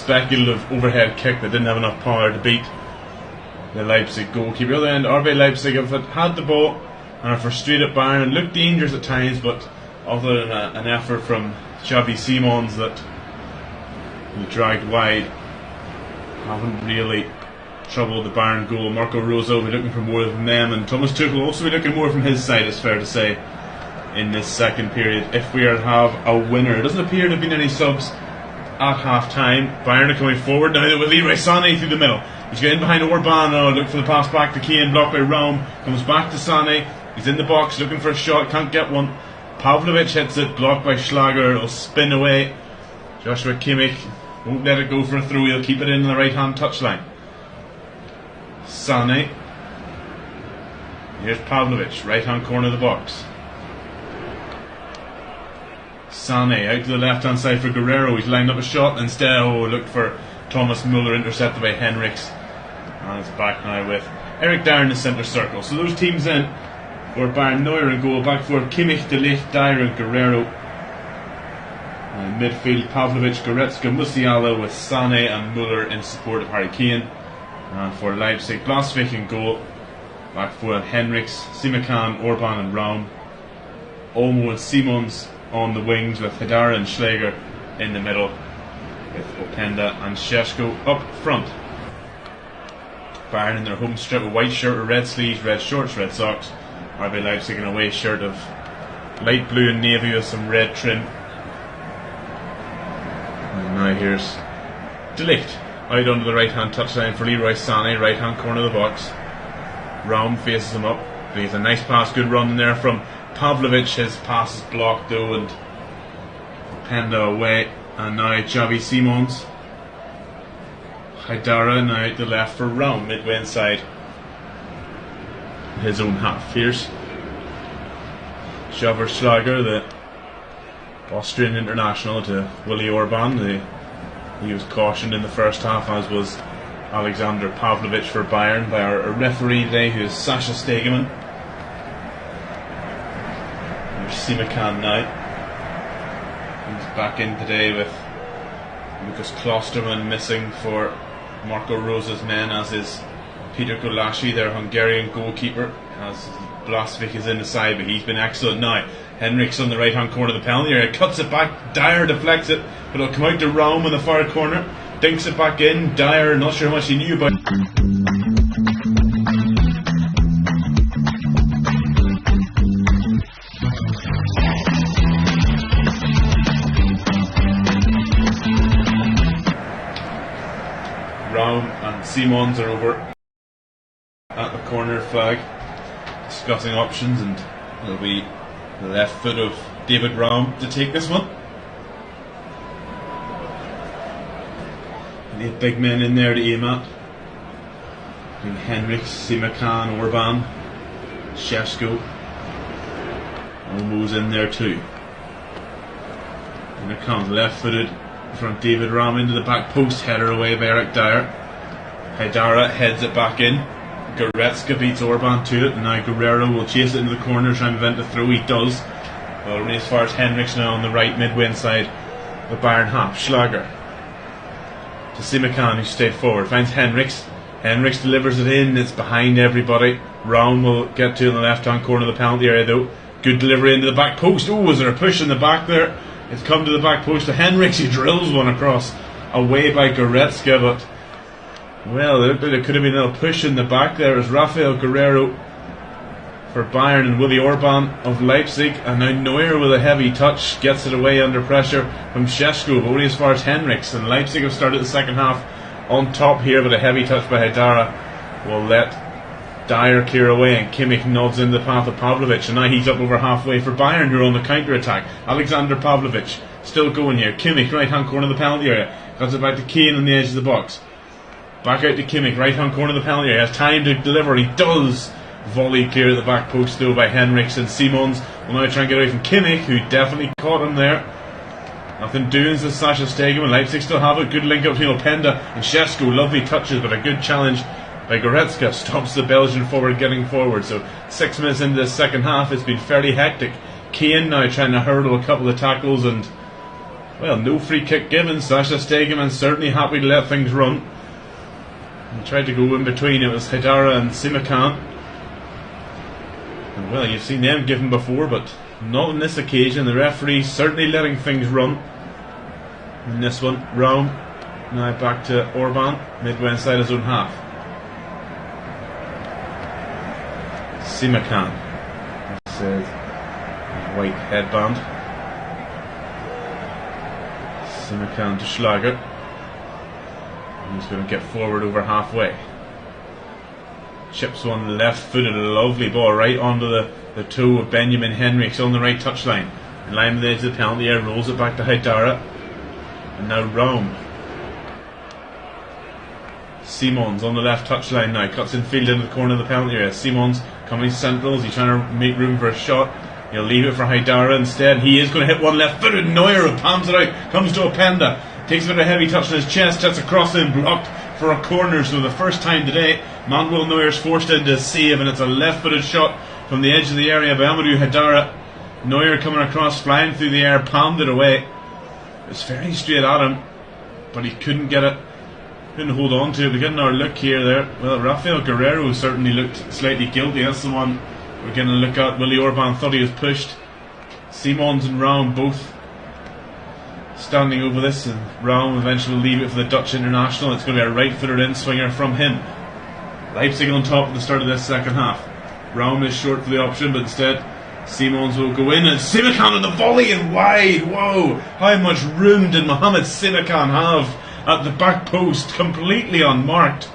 speculative overhead kick that didn't have enough power to beat the Leipzig goalkeeper. On the other end, RB Leipzig have had the ball and are frustrated at Bayern and look dangerous at times, but other than an effort from Xavi Simons that he dragged wide, haven't really troubled the Bayern goal. Marco Rose will be looking for more from them, and Thomas Tuchel will also be looking more from his side, it's fair to say, in this second period. If we are to have a winner, it doesn't appear to have been any subs at half time. Bayern are coming forward now with Leroy Sané through the middle. He's going behind Orban, look for the pass back to Kane, blocked by Raum, comes back to Sané, he's in the box looking for a shot, can't get one. Pavlovic hits it, blocked by Schlager, it'll spin away. Joshua Kimmich won't let it go for a throw, he'll keep it in the right hand touchline. Sané, here's Pavlovic, right hand corner of the box. Sané out to the left hand side for Guerrero, he's lined up a shot, instead looked for Thomas Müller, intercepted by Henrichs, and it's back now with Eric Dyer in the centre circle. So those teams in for Bayern: Neuer in goal, back for Kimmich, De Ligt, Dyer and Guerrero. And midfield, Pavlovic, Goretzka, Musiala with Sané and Müller in support of Harry Kane. And for Leipzig, Blasvik in goal, back for Henrichs, Simakan, Orban and Raum. Olmo and Simons on the wings with Hidara and Schläger in the middle, with Openda and Šeško up front. Bayern in their home strip, a white shirt with red sleeves, red shorts, red socks. RB Leipzig in a away shirt of light blue and navy with some red trim. And now here's De Ligt out onto the right hand touchline for Leroy Sané, right hand corner of the box. Raum faces him up, but he's a nice pass, good run in there from Pavlovic. His pass is blocked though, and Openda away. And now Xavi Simons. Haidara now out the left for Raum, midway inside his own half. Here's Xaver Schlager, the Austrian international, to Willi Orban. He was cautioned in the first half, as was Alexander Pavlovic for Bayern by our referee today, who is Sasha Stegemann. There's Simakan now. He's back in today with Lucas Klostermann missing for Marco Rosa's men, as is Peter Golashi, their Hungarian goalkeeper, as Blasvik is in the side, but he's been excellent now. Henrichs on the right hand corner of the penalty area, cuts it back, Dyer deflects it, but it'll come out to Raum in the far corner, dinks it back in. Dyer, not sure how much he knew about Raum and Simons are over at the corner flag discussing options, and it'll be the left foot of David Raum to take this one. Need big men in there to aim at. Henrichs, Simakan, Orban, Šeško. Olmo's in there too. And it comes left footed from David Raum into the back post, header away by Eric Dyer. Haidara heads it back in. Goretzka beats Orban to it, and now Guerrero will chase it into the corner, try and prevent the throw. He does. Well, only as far as Henrichs now on the right midway inside the Bayern half. Schlager to Simakan, who stayed forward, finds Henrichs. Henrichs delivers it in, it's behind everybody. Raum will get to it in the left hand corner of the penalty area though. Good delivery into the back post. Oh, was there a push in the back there? It's come to the back post to Henrichs, he drills one across, away by Goretzka, but well, there could have been a little push in the back there as Rafael Guerrero for Bayern and Willi Orban of Leipzig, and now Neuer with a heavy touch gets it away under pressure from Šeško, but only as far as Henrichs. And Leipzig have started the second half on top here, but a heavy touch by Haidara will let Dyer clear away, and Kimmich nods in the path of Pavlovic, and now he's up over halfway for Bayern, who are on the counter attack. Alexander Pavlovic still going here. Kimmich, right hand corner of the penalty area, cuts it back to Kane on the edge of the box. Back out to Kimmich, right hand corner of the penalty area, has time to deliver, he does. Volley clear at the back post though by Henrichs, and Simons will now try and get away from Kimmich, who definitely caught him there. Nothing doing to Sasha Stegemann. Leipzig still have a good link up between Openda and Šeško. Lovely touches, but a good challenge by Goretzka stops the Belgian forward getting forward. So 6 minutes into the second half, it's been fairly hectic. Kane now trying to hurdle a couple of tackles, and Well, no free kick given. Sasha Stegemann certainly happy to let things run. He tried to go in between. It was Haidara and Simakan. And well, you've seen them given before, but not on this occasion. The referee certainly letting things run. In this one, Raum now back to Orban, midway inside his own half. Simakan. Says white headband. Simakan to Schlager. He's going to get forward over halfway. Chips one left-footed, a lovely ball right onto the toe of Benjamin Henrichs on the right touchline. In line with the edge of the penalty area, rolls it back to Haidara. And now Raum. Simons on the left touchline now, cuts in field into the corner of the penalty area. Simons coming central, is he trying to make room for a shot? He'll leave it for Haidara instead. He is going to hit one left-footed. Neuer palms it out, comes to Openda, takes a bit of a heavy touch on his chest, sets a cross in, blocked for a corner. So the first time today, Manuel Neuer's forced into a save, and it's a left-footed shot from the edge of the area by Amadou Haidara. Neuer coming across, flying through the air, palmed it away. It's fairly straight at him, but he couldn't get it, couldn't hold on to it. We're getting our look here there. Well, Rafael Guerreiro certainly looked slightly guilty. That's the one we're getting a look at. Willie Orban thought he was pushed. Simons and Raum both standing over this, and Raum eventually will leave it for the Dutch international. It's going to be a right-footed in-swinger from him. Leipzig on top at the start of this second half. Raum is short for the option, but instead Simons will go in, and Simakan on the volley and wide. Whoa, how much room did Mohamed Simakan have at the back post, completely unmarked,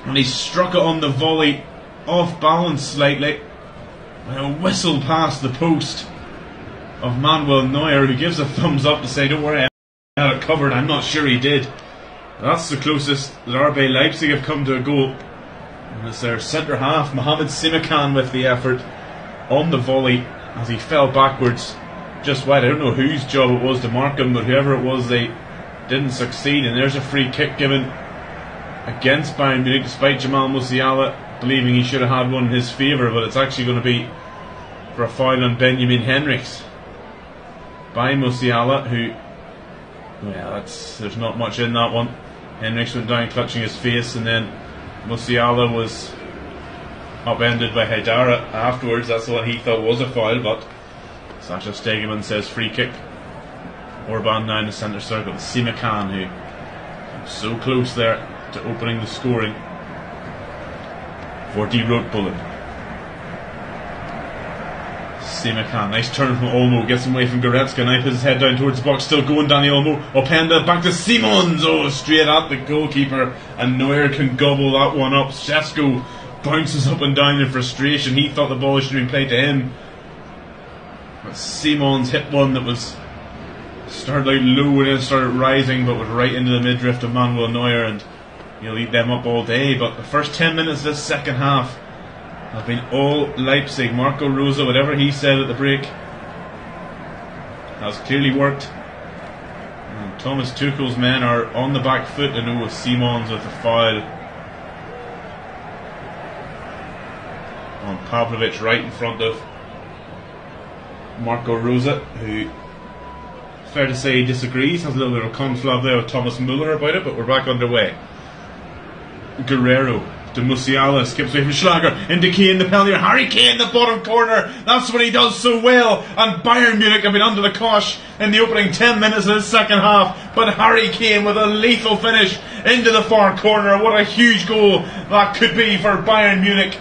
and he struck it on the volley off balance slightly, and a whistle past the post of Manuel Neuer, who gives a thumbs up to say, don't worry, I had it covered. I'm not sure he did. That's the closest that RB Leipzig have come to a goal, and it's their centre half, Mohamed Simakan, with the effort on the volley as he fell backwards just wide. I don't know whose job it was to mark him, but whoever it was, they didn't succeed. And there's a free kick given against Bayern Munich, despite Jamal Musiala believing he should have had one in his favour, but it's actually going to be for a foul on Benjamin Henrichs by Musiala, who, well, there's not much in that one. Henrichs went down clutching his face, and then Musiala was upended by Haidara afterwards. That's what he thought was a foul, but Sasha Stegemann says free kick. Orban now in the centre circle. Simakan, who was so close there to opening the scoring for Die Rotbullen. Simakan, nice turn from Olmo, gets him away from Goretzka, now puts his head down towards the box, still going Danny Olmo. Openda back to Simons, straight at the goalkeeper, and Neuer can gobble that one up. Šeško bounces up and down in frustration. He thought the ball should have been played to him, but Simons hit one that was started out low and then started rising, but was right into the midriff of Manuel Neuer, and he'll eat them up all day. But the first 10 minutes of this second half have been all Leipzig. Marco Rose, whatever he said at the break, has clearly worked. And Thomas Tuchel's men are on the back foot, and with Simons with the foul on Pavlovic right in front of Marco Rose, who, fair to say, he disagrees, has a little bit of a conflab there with Thomas Muller about it, but we're back underway. Guerreiro to Musiala, skips away from Schlager, into Kane, the penalty, Harry Kane, the bottom corner. That's what he does so well, and Bayern Munich have been under the cosh in the opening 10 minutes of the second half, but Harry Kane with a lethal finish into the far corner. What a huge goal that could be for Bayern Munich.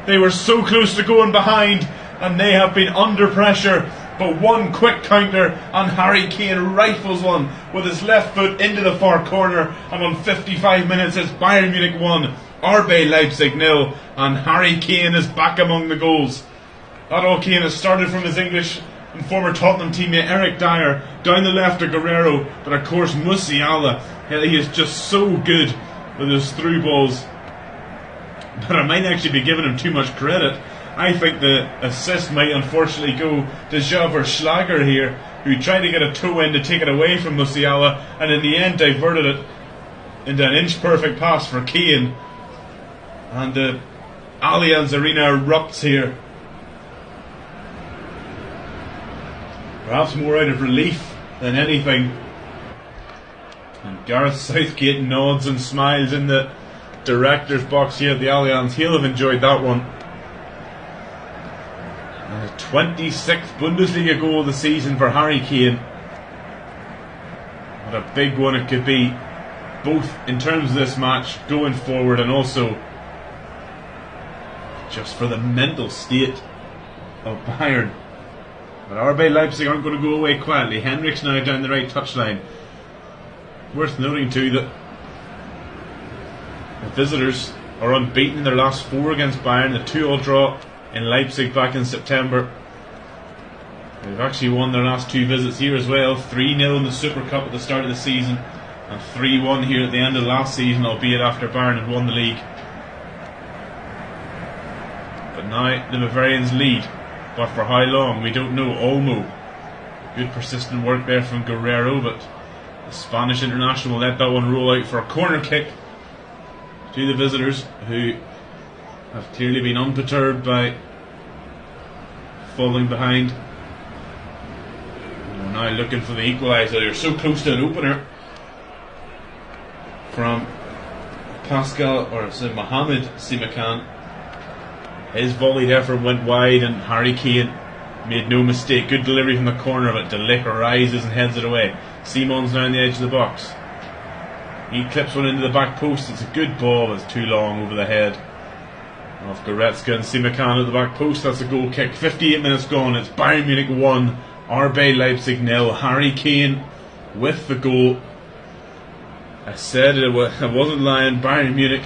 They were so close to going behind, and they have been under pressure, but one quick counter and Harry Kane rifles one with his left foot into the far corner, and on 55 minutes it's Bayern Munich 1, RB Leipzig 0, and Harry Kane is back among the goals. That all Kane has started from his English and former Tottenham teammate Eric Dyer, down the left to Guerreiro, but of course Musiala, he is just so good with his through balls, but I might actually be giving him too much credit. I think the assist might unfortunately go to Xaver Schlager here, who tried to get a toe in to take it away from Musiala, and in the end diverted it into an inch perfect pass for Kane. And the Allianz Arena erupts here perhaps more out of relief than anything. And Gareth Southgate nods and smiles in the director's box here at the Allianz. He'll have enjoyed that one. And a 26th Bundesliga goal of the season for Harry Kane. What a big one it could be, both in terms of this match going forward and also just for the mental state of Bayern. But RB Leipzig aren't going to go away quietly. Henrik's now down the right touchline. Worth noting too that the visitors are unbeaten in their last 4 against Bayern. The 2-2 draw in Leipzig back in September. They've actually won their last 2 visits here as well. 3-0 in the Super Cup at the start of the season, and 3-1 here at the end of last season, albeit after Bayern had won the league. But now the Bavarians lead, but for how long we don't know. Olmo, good persistent work there from Guerrero, but the Spanish international let that one roll out for a corner kick to the visitors, who have clearly been unperturbed by falling behind. We're now looking for the equaliser. They're so close to an opener from Pascal, or is it Mohamed Simakan. His volleyed effort went wide and Harry Kane made no mistake. Good delivery from the corner, but De Ligt rises and heads it away. Simon's now on the edge of the box. He clips one into the back post. It's a good ball, but it's too long over the head of Goretzka, and Simakan at the back post. That's a goal kick. 58 minutes gone. It's Bayern Munich 1, RB Leipzig 0. Harry Kane with the goal. I said it, I wasn't lying. Bayern Munich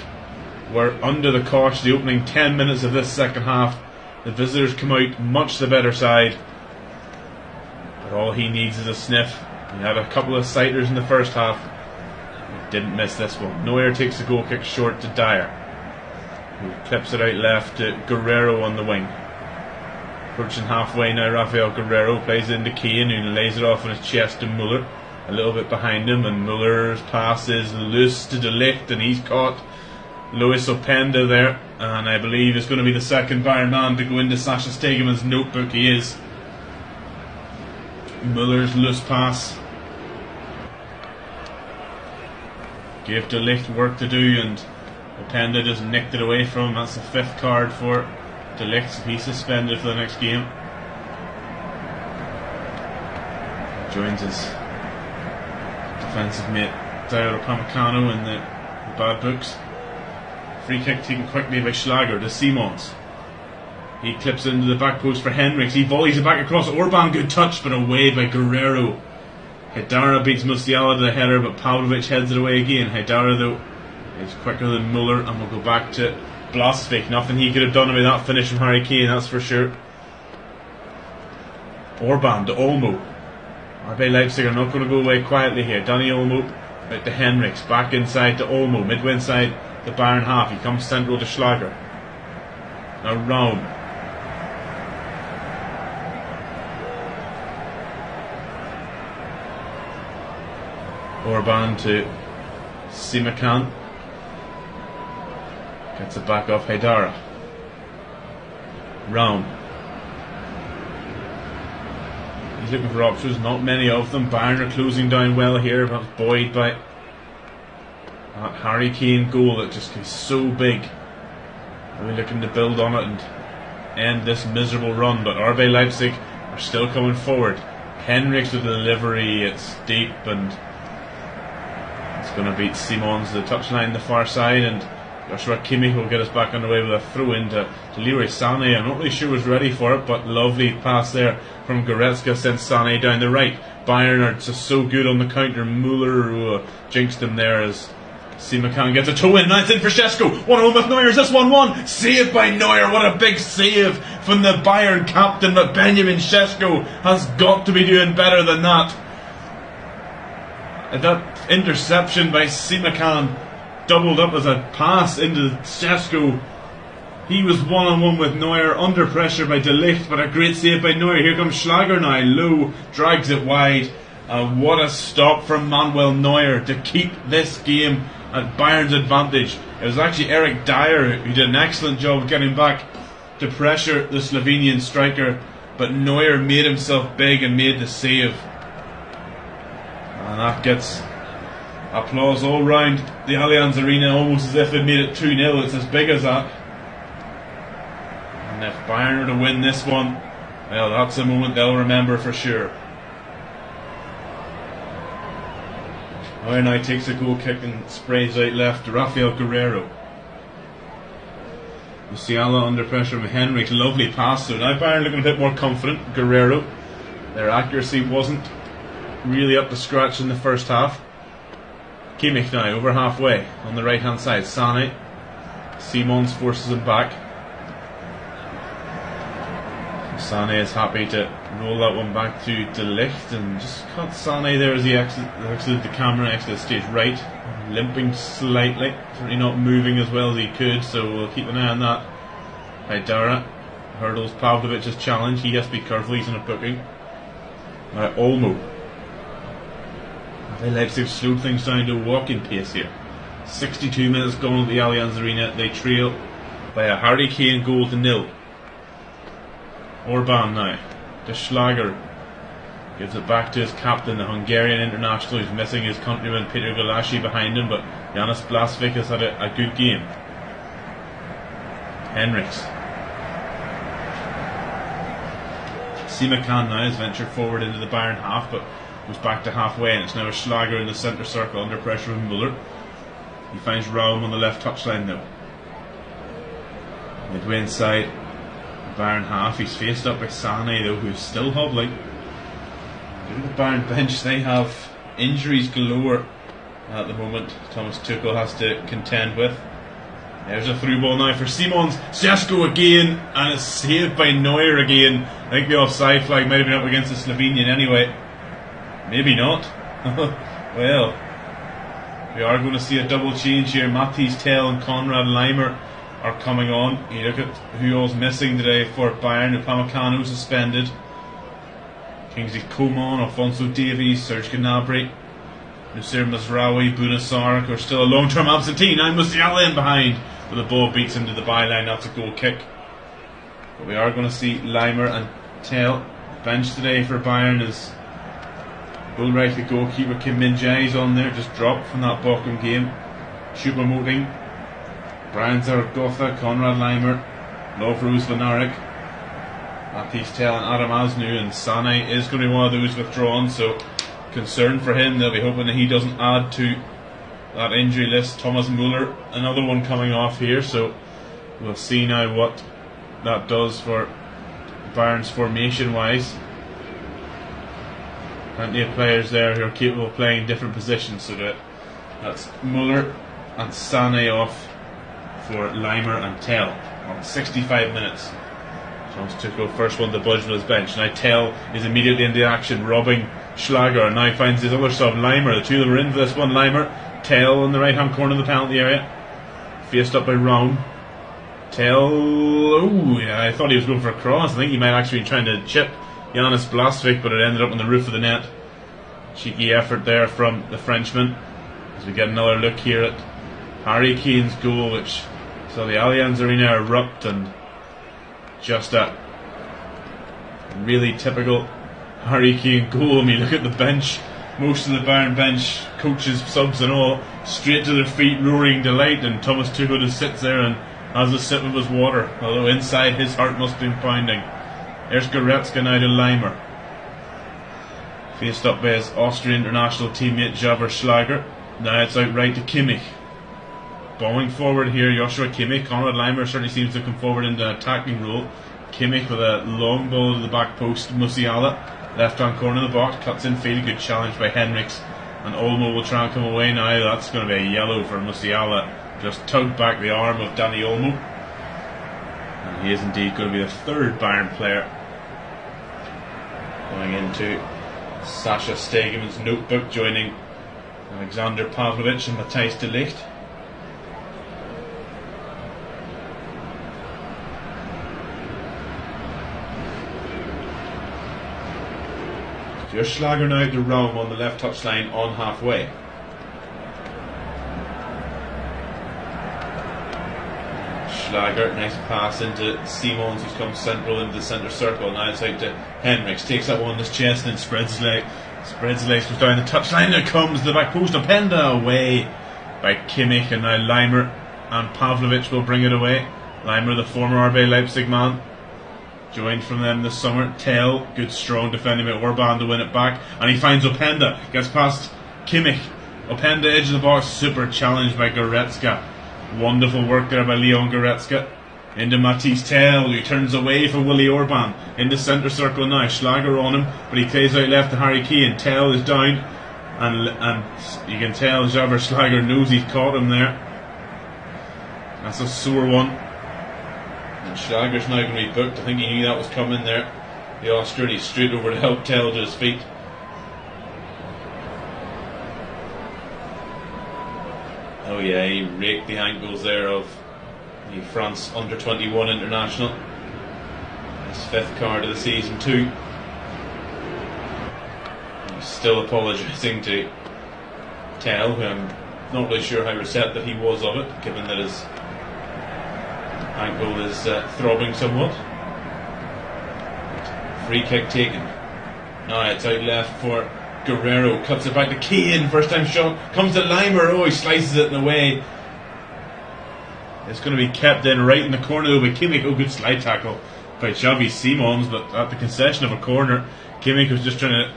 were under the cosh the opening 10 minutes of this second half. The visitors come out much the better side, but all he needs is a sniff. He had a couple of sighters in the first half. He didn't miss this one. Neuer takes the goal kick short to Dyer, who clips it out left to Guerrero on the wing. Approaching halfway now, Rafael Guerrero plays into Kane, who lays it off on his chest to Müller, a little bit behind him, and Müller's pass is loose to De Ligt, and he's caught Luis Openda there, and I believe it's going to be the second Bayern man to go into Sasha Stegeman's notebook. He is. Müller's loose pass gave De Ligt work to do, and Openda just nicked it away from him. That's the 5th card for De Ligt, so he's suspended for the next game. Joins his defensive mate Dairo Upamecano in the bad books. Free kick taken quickly by Schlager to Simons. He clips into the back post for Henriks. He volleys it back across Orban. Good touch, but away by Guerrero. Haidara beats Musiala to the header, but Pavlovic heads it away again. Haidara, though, is quicker than Müller, and we'll go back to Blasvik. Nothing he could have done with that finish from Harry Kane, that's for sure. Orban to Olmo. RB Leipzig are not going to go away quietly here. Dani Olmo out to Henriks. Back inside to Olmo. Midway inside the Bayern half. He comes central to Schlager. Now Raum. Orban to Simakan. Gets it back off Haidara. Raum. He's looking for options, not many of them. Bayern are closing down well here, but buoyed by that Harry Kane goal that just is so big. Are we looking to build on it and end this miserable run? But RB Leipzig are still coming forward. Henriks with the delivery, it's deep, and it's going to beat Simons to the touchline the far side, and Joshua Kimmich will get us back underway with a throw in to Leroy Sané. I'm not really sure was ready for it, but lovely pass there from Goretzka sends Sané down the right. Bayern are just so good on the counter. Müller jinxed him there as Simakan gets a toe in. Now it's in for Šeško. 1-1 with Neuer. Is this 1-1? Saved by Neuer. What a big save from the Bayern captain. But Benjamin Šeško has got to be doing better than that. That interception by Simakan doubled up as a pass into Šeško. He was 1-on-1 with Neuer, under pressure by De Ligt, but a great save by Neuer. Here comes Schlager now, low, drags it wide. What a stop from Manuel Neuer to keep this game at Bayern's advantage. It was actually Eric Dyer who did an excellent job of getting back to pressure the Slovenian striker but Neuer made himself big and made the save. And that gets applause all round the Allianz Arena, almost as if it made it 2-0. It's as big as that. And if Bayern are to win this one, well, that's a moment they'll remember for sure. Neuer now takes a goal kick and sprays out left to Rafael Guerreiro. Musiala under pressure from Henrik. Lovely pass. So now Bayern looking a bit more confident. Guerreiro. Their accuracy wasn't really up to scratch in the first half. Kimmich now over halfway on the right hand side. Sané. Simons forces him back. Sané is happy to roll that one back to De Ligt and just caught Sané there as he exited the camera, exited stage right, limping slightly, certainly not moving as well as he could, so we'll keep an eye on that. Haidara hurdles Pavlovic's challenge. He has to be careful, he's in a booking. Olmo. RB Leipzig slowed things down to a walking pace here. 62 minutes gone at the Allianz Arena. They trail by a Harry Kane goal to nil. Orban now to Schlager, gives it back to his captain, the Hungarian international, who's missing his countryman Peter Gulashi behind him, but Janis Blasvik has had a good game. Henriks. Simakan now has ventured forward into the Bayern half, but goes back to halfway, and it's now a Schlager in the centre circle under pressure from Müller. He finds Raum on the left touchline now. Midway inside Bayern half, he's faced up by Sané though, who's still hobbling. Look at the Bayern bench, they have injuries galore at the moment. Thomas Tuchel has to contend with. There's a through ball now for Simons. Sesko again, and it's saved by Neuer again. I think the offside flag might have been up against the Slovenian anyway. Maybe not. Well, we are going to see a double change here. Matthias Tell and Konrad Leimer are coming on. You look at who all's missing today for Bayern. Upamecano suspended. Kingsley Coman, Alphonso Davies, Serge Gnabry, Nusir Mazraoui, Bouna Sarr are still a long-term absentee. Now Musiala in behind, but the ball beats him to the byline. That's a goal kick. But we are going to see Leimer and Tell bench today for Bayern as Bullreich, the goalkeeper, Kim Min-jae is on there, just dropped from that Bochum game. Choupo-Moting, Brian Zaragoza, Konrad Leimer, Lovro Zvonarek, Matthias Tell and Adam Asnu, and Sané is going to be one of those withdrawn, so concern for him. They'll be hoping that he doesn't add to that injury list. Thomas Müller, another one coming off here, so we'll see now what that does for Bayern's formation wise. Plenty of players there who are capable of playing different positions, so that's Müller and Sané off for Leimer and Tell on 65 minutes. Thomas Tuchel, first one to budge from his bench. Now Tell is immediately into action, robbing Schlager, and now finds his other sub, Leimer. The two of them are in for this one. Leimer, Tell in the right hand corner of the penalty area, faced up by Raum. Tell, oh yeah, I thought he was going for a cross. I think he might actually be trying to chip Janis Blasvik, but it ended up on the roof of the net. Cheeky effort there from the Frenchman. As we get another look here at Harry Kane's goal, which saw the Allianz Arena erupt, and just a really typical Harry Kane goal. I mean, look at the bench. Most of the Bayern bench, coaches, subs and all, straight to their feet, roaring delight, and Thomas Tuchel just sits there and has a sip of his water, although inside his heart must be pounding. There's Goretzka now to Leimer, faced up by his Austrian international teammate Javier Schlager. Now it's out right to Kimmich. Bombing forward here, Joshua Kimmich. Konrad Leimer certainly seems to come forward into an attacking role. Kimmich with a long ball to the back post. Musiala, left hand corner of the box, cuts in field. Good challenge by Henriks, and Olmo will try and come away now. That's going to be a yellow for Musiala. Just tugged back the arm of Danny Olmo, and he is indeed going to be the third Bayern player going into Sasha Stegeman's notebook, joining Alexander Pavlovic and Matthijs de Ligt. Your Schlager now to Raum on the left touchline on halfway. Schlager, nice pass into Simons, who's come central into the centre circle. Now it's out to Henriks, takes that one on his chest and spreads his legs goes down the touchline. There comes the back post. Openda away by Kimmich, and now Leimer and Pavlovic will bring it away. Leimer, the former RB Leipzig man, joined from them this summer. Tell, good strong defending by Orban to win it back, and he finds Openda, gets past Kimmich. Openda edge of the box, super challenge by Goretzka. Wonderful work there by Leon Goretzka. Into Matisse Tell, who turns away for Willy Orban. Into centre circle now, Schlager on him, but he plays out left to Harry Kane. Tell is down, and you can tell Javier Schlager knows he's caught him there. That's a sore one. And Schlager's now going to be booked. I think he knew that was coming there. The Austrian, he's straight over to help Tell to his feet. Oh yeah, he raked the ankles there of the France under-21 international. His 5th card of the season too. He's still apologising to Tell, who I'm not really sure how receptive he was of it, given that his ankle is throbbing somewhat. Free kick taken. Now it's out left for Guerrero, cuts it back to Kane, first time shot, comes to Leimer, oh he slices it in the way. It's going to be kept in right in the corner though by Kimmich. Oh, good slide tackle by Xavi Simons, but at the concession of a corner. Kimmich was just trying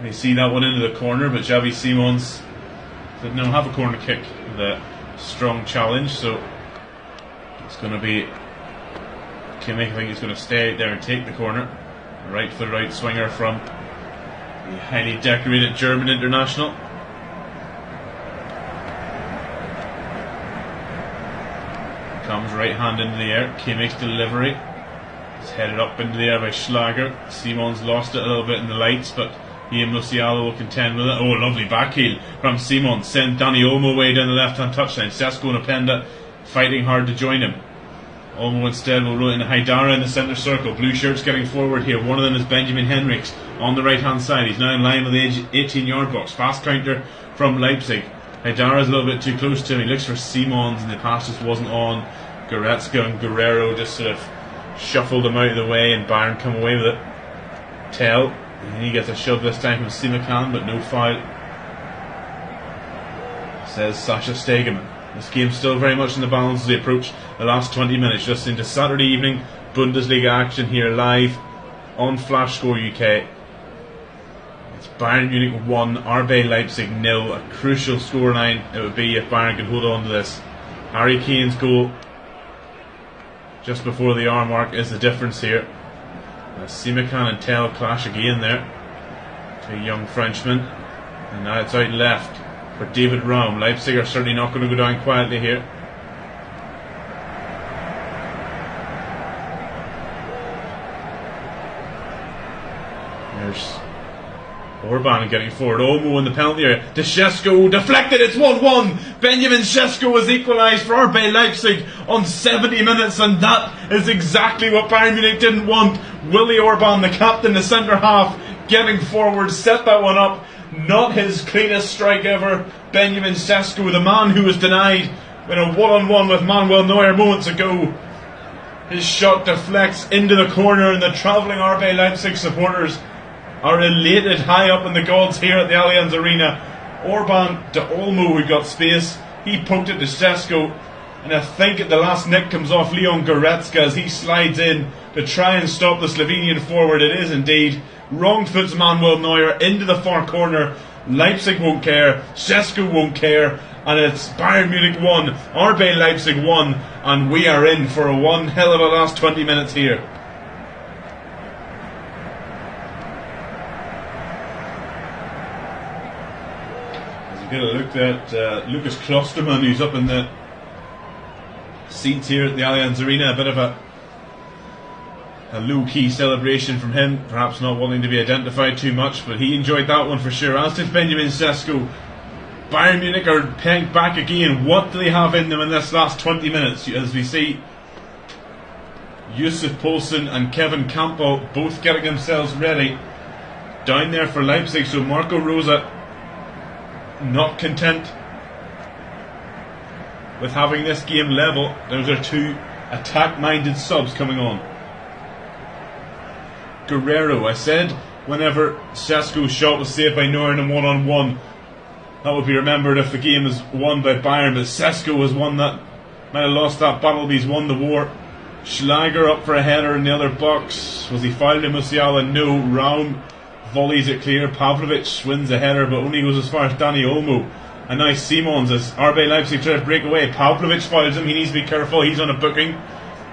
to see that one into the corner, but Xavi Simons said no, have a corner kick with a strong challenge, so it's going to be Kimmich. I think he's going to stay out there and take the corner. Right foot right swinger from the highly decorated German international. Comes right hand into the air. Kimmich's delivery is headed up into the air by Schlager. Simons lost it a little bit in the lights, but he and Musiala will contend with it. Oh, lovely backheel from Simons. Send Dani Olmo away down the left hand touchline. Sesko and Openda fighting hard to join him. Olmo instead will roll into Haidara in the centre circle. Blue shirts getting forward here. One of them is Benjamin Henriks on the right hand side. He's now in line with the 18-yard box. Fast counter from Leipzig. Haidara is a little bit too close to him. He looks for Simons and the pass just wasn't on. Goretzka and Guerrero just sort of shuffled him out of the way, and Bayern come away with it. Tell, and he gets a shove this time from Simakan, but no foul, says Sasha Stegemann. This game's still very much in the balance as they approach the last 20 minutes, just into Saturday evening Bundesliga action here live on Flash Score UK. It's Bayern Munich 1, RB Leipzig 0. A crucial scoreline it would be if Bayern could hold on to this. Harry Kane's goal just before the hour mark is the difference here. Simakan and Tell clash again there. Two young Frenchmen. And now it's out left for David Raum. Leipzig are certainly not going to go down quietly here. There's Orban getting forward. Olmo in the penalty area. De Sesko deflected. It's 1-1. Benjamin Sesko was equalised for RB Leipzig on 70 minutes, and that is exactly what Bayern Munich didn't want. Willy Orban, the captain, the centre half, getting forward, set that one up. Not his cleanest strike ever. Benjamin Sesko, the man who was denied in a one-on-one with Manuel Neuer moments ago. His shot deflects into the corner, and the travelling RB Leipzig supporters are elated high up in the gods here at the Allianz Arena. Orban to Olmo, who got space. He poked it to Sesko, and I think at the last nick comes off Leon Goretzka as he slides in to try and stop the Slovenian forward. It is indeed. Wrong foots Manuel Neuer into the far corner. Leipzig won't care, Sesko won't care, and it's Bayern Munich 1, RB Leipzig 1, and we are in for a one hell of a last 20 minutes here. Get a look at Lucas Klostermann, who's up in the seats here at the Allianz Arena. A bit of a low-key celebration from him, perhaps not wanting to be identified too much, but he enjoyed that one for sure, as did Benjamin Sesko. Bayern Munich are pegged back again. What do they have in them in this last 20 minutes? As we see Yusuf Poulsen and Kevin Campbell both getting themselves ready down there for Leipzig. So Marco Rosa not content with having this game level. Those are two attack-minded subs coming on. Guerrero, I said whenever Šeško's shot was saved by Neuer in a one-on-one, that would be remembered if the game is won by Bayern, but Šeško was one that might have lost that battle, but he's won the war. Schlager up for a header in the other box. Was he fouled in Musiala? No. Raum volleys it clear. Pavlovic wins the header, but only goes as far as Dani Olmo. And now Simons as RB Leipzig tries to break away. Pavlovic fouls him. He needs to be careful. He's on a booking.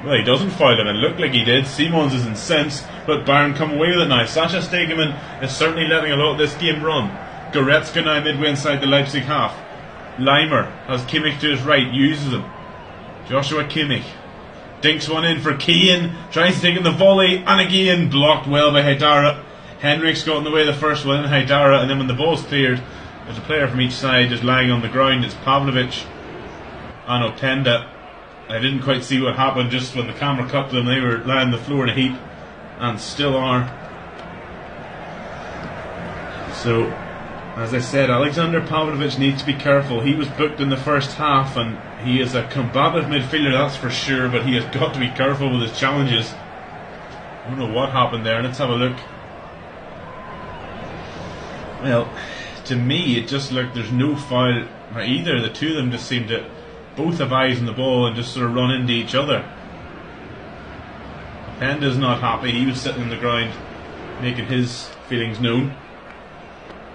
Well, he doesn't foul him. It looked like he did. Simons is incensed, but Bayern come away with it now. Sasha Stegemann is certainly letting a lot of this game run. Goretzka now midway inside the Leipzig half. Leimer has Kimmich to his right, uses him. Joshua Kimmich dinks one in for Keane, tries to take in the volley, and again blocked well by Haidara. Henrik's got in the way of the first one, Haidara, and then when the ball's cleared, there's a player from each side just lying on the ground. It's Pavlovic and Openda. I didn't quite see what happened just when the camera cut to them. They were lying on the floor in a heap, and still are. So, as I said, Alexander Pavlovic needs to be careful. He was booked in the first half, and he is a combative midfielder, that's for sure, but he has got to be careful with his challenges. I don't know what happened there. Let's have a look. Well, to me, it just looked there's no foul by either. The two of them just seem to both have eyes on the ball and just sort of run into each other. Penda's not happy. He was sitting on the ground making his feelings known.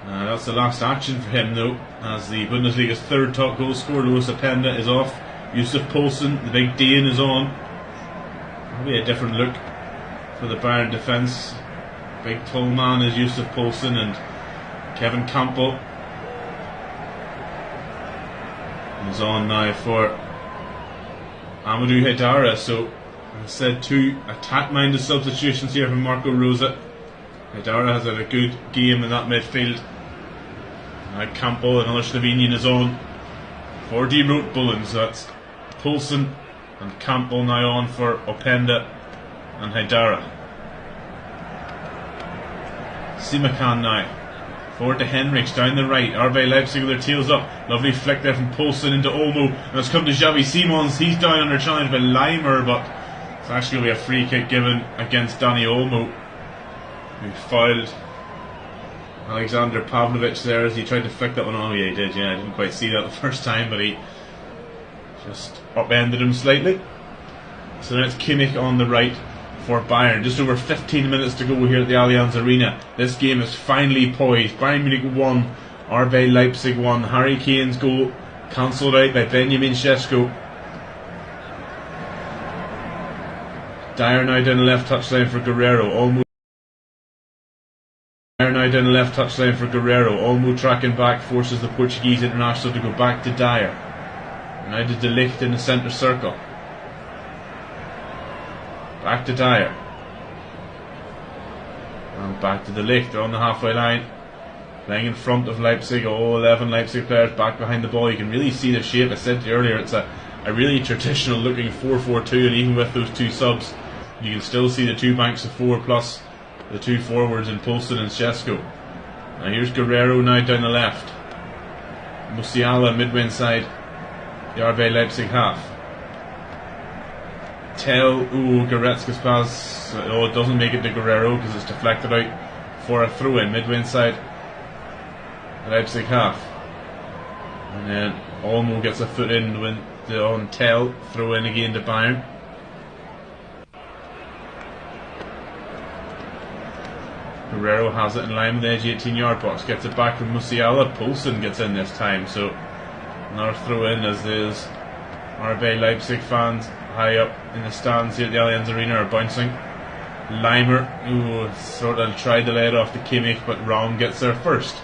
That's the last action for him though, as the Bundesliga's third top goal scorer, Lois Openda, is off. Yusuf Poulsen, the big Dane, is on. Probably a different look for the Bayern defence. Big tall man is Yusuf Poulsen, and Kevin Campbell is on now for Amadou Haidara. So, as I said, two attack-minded substitutions here from Marco Rosa. Haidara has had a good game in that midfield. Now Campbell, another Slovenian, is on for Die Rotbullen. So that's Poulsen and Campbell now on for Openda and Haidara. Simakan now forward to Henriks down the right. RB Leipzig with their tails up. Lovely flick there from Poulsen into Olmo, and it's come to Xavi Simons. He's down under challenge by Leimer, but it's actually going to be a free kick given against Dani Olmo, who fouled Alexander Pavlovic there as he tried to flick that one on. Oh yeah, he did. Yeah, I didn't quite see that the first time, but he just upended him slightly. So now it's Kimmich on the right for Bayern. Just over 15 minutes to go here at the Allianz Arena. This game is finally poised. Bayern Munich 1, RB Leipzig 1. Harry Kane's goal cancelled out by Benjamin Šeško. Dyer now down the left touchline for Guerrero. Olmo tracking back, forces the Portuguese international to go back to Dyer. Now to De Ligt in the centre circle. Back to Dyer. And back to De Ligt. They're on the halfway line. Playing in front of Leipzig. All 11 Leipzig players back behind the ball. You can really see the shape. I said to you earlier, it's a really traditional looking 4-4-2, and even with those two subs, you can still see the two banks of four plus the two forwards in Poulsen and Šeško. Now here's Guerrero now down the left. Musiala midway inside the RB Leipzig half. Goretzka's pass. Oh, it doesn't make it to Guerrero because it's deflected out for a throw in midway inside the Leipzig half. And then Olmo gets a foot in on Tell, throw in again to Bayern. Guerrero has it in line with the edge 18-yard box, gets it back from Musiala. Poulsen gets in this time, so another throw in as there's RB Leipzig fans high up in the stands here at the Allianz Arena are bouncing. Leimer, who sort of tried to lay it off to Kimmich, but Raum gets there first.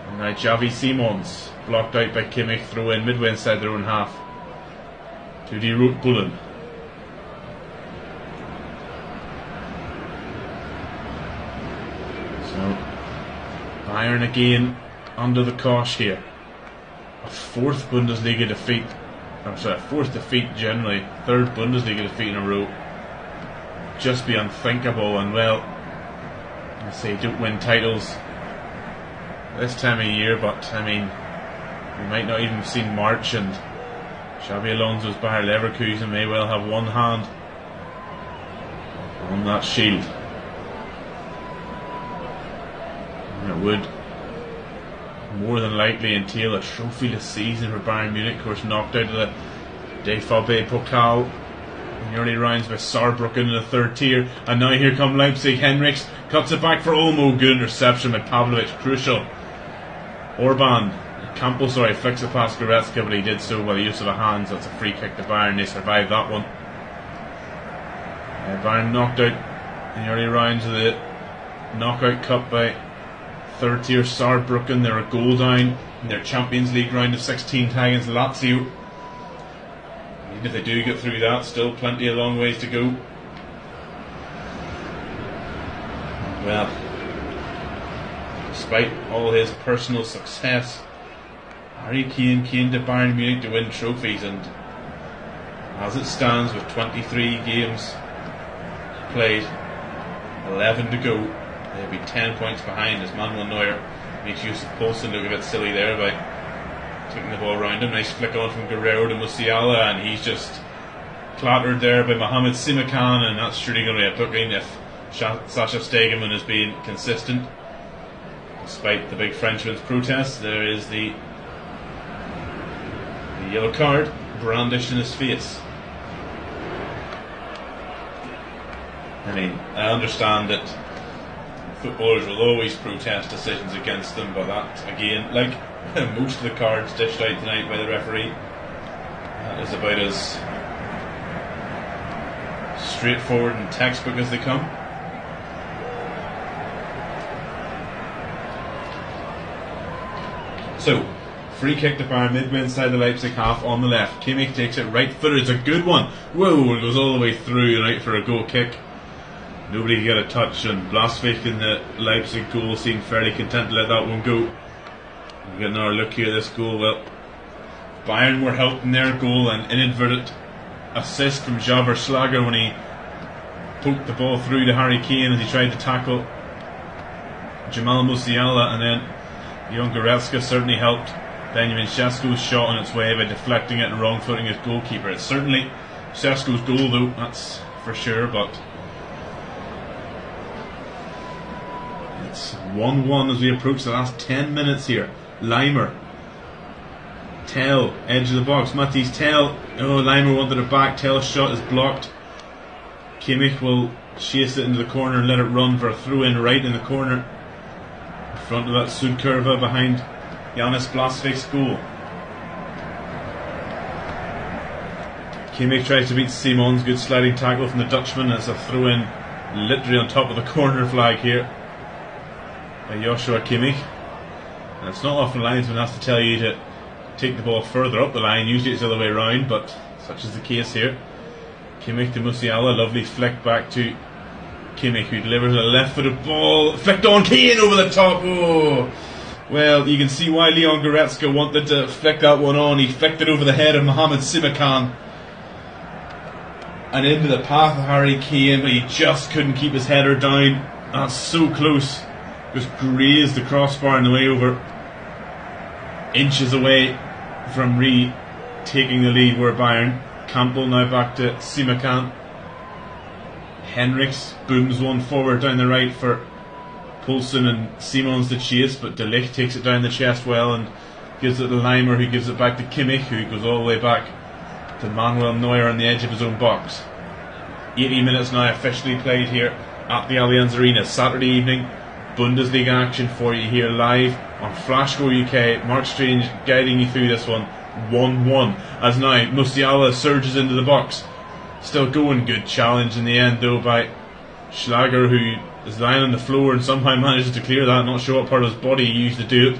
And now Xavi Simons, blocked out by Kimmich, throw in midway inside their own half to Die Rotbullen. So Bayern again under the cosh here. A fourth Bundesliga defeat. Fourth defeat generally. Third Bundesliga defeat in a row. Just be unthinkable. And well, I say don't win titles this time of year, but I mean, we might not even have seen March, and Xabi Alonso's Bayer Leverkusen may well have one hand on that shield. And it would more than likely entail a trophyless season for Bayern Munich. Of course, knocked out of the DFB Pokal in the early rounds by Saarbrücken in the third tier. And now here come Leipzig. Henrichs cuts it back for Olmo. Good interception by Pavlovic. Crucial. Campbell flicks it past Goretzka, but he did so by the use of the hands. That's a free kick to Bayern. They survived that one. Bayern knocked out in the early rounds of the knockout cup by third tier Saarbrücken. They're a goal down in their Champions League round of 16 against Lazio. Even if they do get through that, still plenty of long ways to go. Well, despite all his personal success, Harry Kane came to Bayern Munich to win trophies, and as it stands with 23 games played, 11 to go, they'll be 10 points behind as Manuel Neuer makes use of Poulsen. Look a bit silly there by taking the ball around him. Nice flick on from Guerrero to Musiala, and he's just clattered there by Mohamed Simakan, and that's surely going to be a booking if Sasha Stegemann has been consistent. Despite the big Frenchman's protest, there is the yellow card brandished in his face. I mean, I understand that footballers will always protest decisions against them, but that, again, like most of the cards dished out tonight by the referee, that is about as straightforward and textbook as they come. So, free kick to Bayern midway inside the Leipzig half on the left. Kimmich takes it right footed. It's a good one. Whoa, it goes all the way through and out for a goal kick. Nobody can get a touch, and Blasvik in the Leipzig goal seemed fairly content to let that one go. We'll get another look here at this goal. Well, Bayern were helped in their goal, an inadvertent assist from Jaber Schlager when he poked the ball through to Harry Kane as he tried to tackle Jamal Musiala, and then Leon Goretzka certainly helped Benjamin Sesko's shot on its way by deflecting it and wrong footing his goalkeeper. It's certainly Sesko's goal though, that's for sure, but it's 1-1 as we approach the last 10 minutes here. Leimer, Tell, edge of the box, Matthijs Tell. Oh, Leimer wanted it back. Tell's shot is blocked. Kimmich will chase it into the corner and let it run for a throw in right in the corner in front of that Sudkurva behind Janis Blasvik's goal. Kimmich tries to beat Simons. Good sliding tackle from the Dutchman. It's a throw in literally on top of the corner flag here by Joshua Kimmich. And it's not often linesman has to tell you to take the ball further up the line. Usually it's the other way around, but such is the case here. Kimmich to Musiala. Lovely flick back to Kimmich, who delivers a left-footed ball. Flicked on Kane over the top. Oh, well, you can see why Leon Goretzka wanted to flick that one on. He flicked it over the head of Mohamed Simakan and into the path of Harry Kane, but he just couldn't keep his header down. That's so close. Just grazed the crossbar on the way over. Inches away from taking the lead were Bayern. Campbell now back to Simakan. Henrichs booms one forward down the right for Poulsen and Simons to chase, but De Ligt takes it down the chest well and gives it to Leimer, who gives it back to Kimmich, who goes all the way back to Manuel Neuer on the edge of his own box. 80 minutes now officially played here at the Allianz Arena. Saturday evening, Bundesliga action for you here live on Flashscore UK. Mark Strange guiding you through this one. 1-1 as now Musiala surges into the box. Still going. Good challenge in the end though by Schlager, who is lying on the floor and somehow manages to clear that. Not sure what part of his body he used to do it.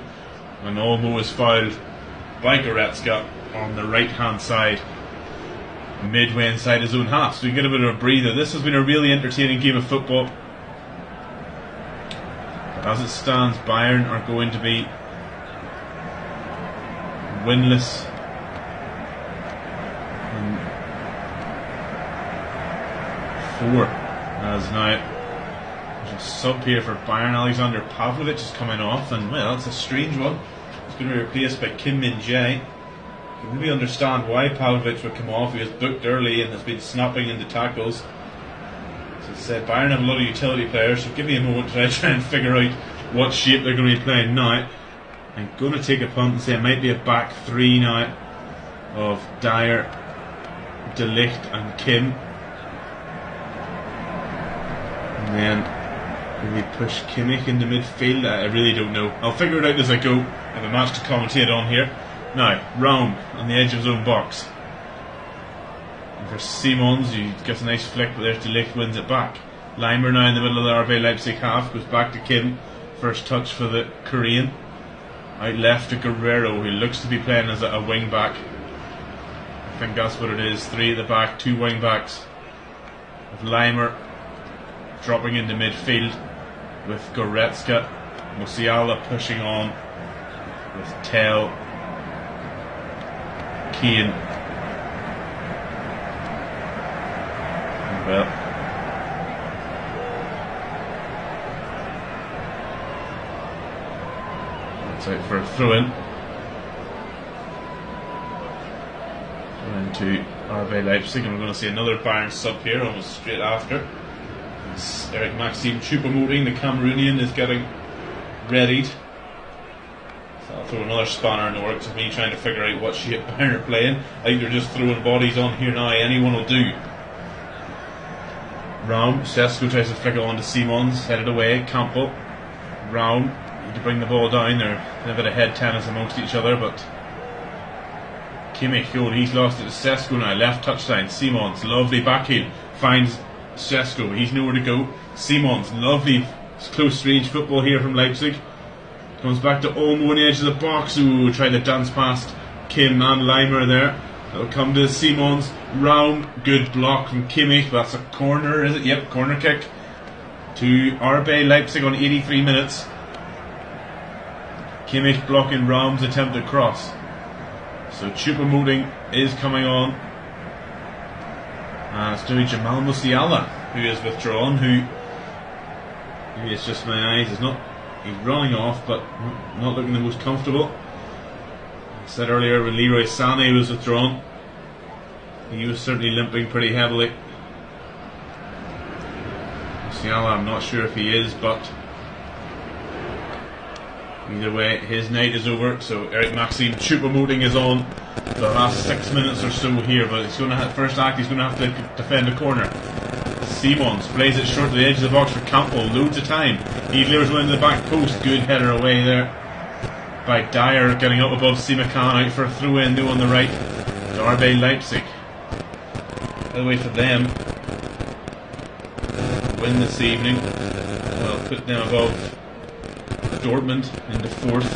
And Olmo is fouled by Goretzka on the right hand side, midway inside his own half. So we get a bit of a breather. This has been a really entertaining game of football. But as it stands, Bayern are going to be winless in 4. As now there's a sub here for Bayern. Alexander Pavlovic is coming off, and well, that's a strange one. He's going to be replaced by Kim Min-jae, can really understand why Pavlovic would come off. He was booked early and has been snapping into tackles. As I said, Bayern have a lot of utility players, so give me a moment to try and figure out what shape they're going to be playing now. I'm going to take a punt and say it might be a back three now of Dyer, De Ligt and Kim. And then will we push Kimmich into midfield? I really don't know. I'll figure it out as I go. I have a match to commentate on here. Now, Raum on the edge of his own box. And for Simons, he gets a nice flick, but there's De Ligt, wins it back. Leimer now in the middle of the RB Leipzig half, goes back to Kim. First touch for the Korean. Out left to Guerrero, who looks to be playing as a wing back. I think that's what it is. 3 at the back, 2 wing backs. With Leimer dropping into midfield with Goretzka. Musiala pushing on with Tell, Keane. Well, that's out for a throw-in. To RB Leipzig, and we're going to see another Bayern sub here almost straight after. It's Eric Maxim Choupo-Moting, the Cameroonian, is getting readied. So I'll throw another spanner in the works of me trying to figure out what shape Bayern are playing. I think they're just throwing bodies on here now, anyone will do. Raum, Sesko tries to flick it on to Simons, headed away, Campbell, Raum, need to bring the ball down, they're in a bit of head tennis amongst each other, but Kimmich, oh, he's lost it to Sesko now, left touchline. Simons, lovely backheel, finds Sesko, he's nowhere to go. Simons, lovely close range football here from Leipzig. Comes back to Olmo on the edge of the box. Ooh, tried to dance past Kim and Leimer there. It'll come to Simons. Raum, good block from Kimmich. That's a corner, is it? Yep, corner kick to RB Leipzig on 83 minutes. Kimmich blocking Raum's attempted cross. So Choupo-Moting is coming on. It's doing Jamal Musiala, who is withdrawn, who maybe it's just my eyes, he's running off but not looking the most comfortable. I said earlier when Leroy Sané was withdrawn, he was certainly limping pretty heavily. Musiala, I'm not sure if he is, but either way, his night is over. So Eric Maxim Choupo-Moting is on for the last 6 minutes or so here, but he's going to first act. He's going to have to defend a corner. Simons plays it short to the edge of the box for Campbell. Loads of time. He lures one into the back post. Good header away there by Dyer, getting up above Simakan, out for a throw-in. Though on the right to RB Leipzig. By the way, for them, win this evening. Well, put them above Dortmund into 4th.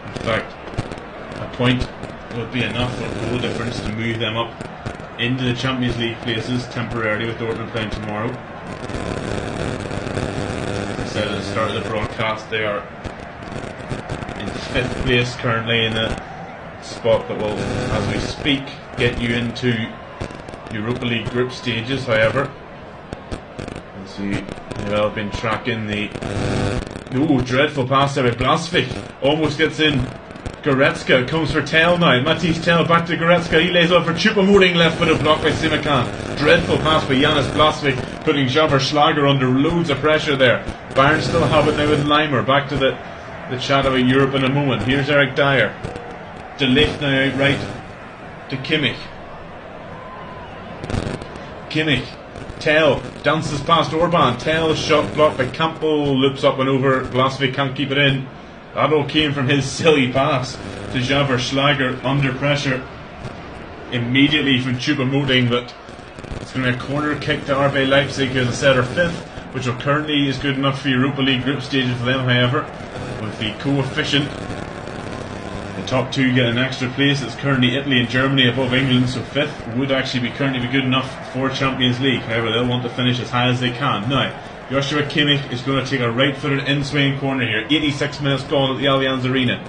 In fact, a point would be enough for goal difference to move them up into the Champions League places temporarily, with Dortmund playing tomorrow. As I said at the start of the broadcast, they are in 5th place currently, in the spot that will, as we speak, get you into Europa League group stages. However, as you have been tracking the dreadful pass there by Blasvik, almost gets in. Goretzka comes for Tell now. Matisse Tell back to Goretzka. He lays off for Choupo-Moting, left footed block by Simakan. Dreadful pass by Janis Blasvik, putting Javier Schlager under loads of pressure there. Bayern still have it now with Leimer. Back to the chat about Europe in a moment. Here's Eric Dyer. De Ligt now out right to Kimmich. Kimmich, Tell dances past Orban. Tell shot blocked by Campbell, loops up and over. Blasvik can't keep it in. That all came from his silly pass to Javier Schlager under pressure immediately from Choupo-Moting, but it's going to be a corner kick to RB Leipzig, who, as I said, are 5th, which will currently is good enough for Europa League group stages for them. However, with the coefficient, the top 2 get an extra place. It's currently Italy and Germany above England, so 5th would actually be currently be good enough for Champions League. However, they'll want to finish as high as they can. Now, Joshua Kimmich is going to take a right-footed in-swing corner here. 86 minutes gone at the Allianz Arena.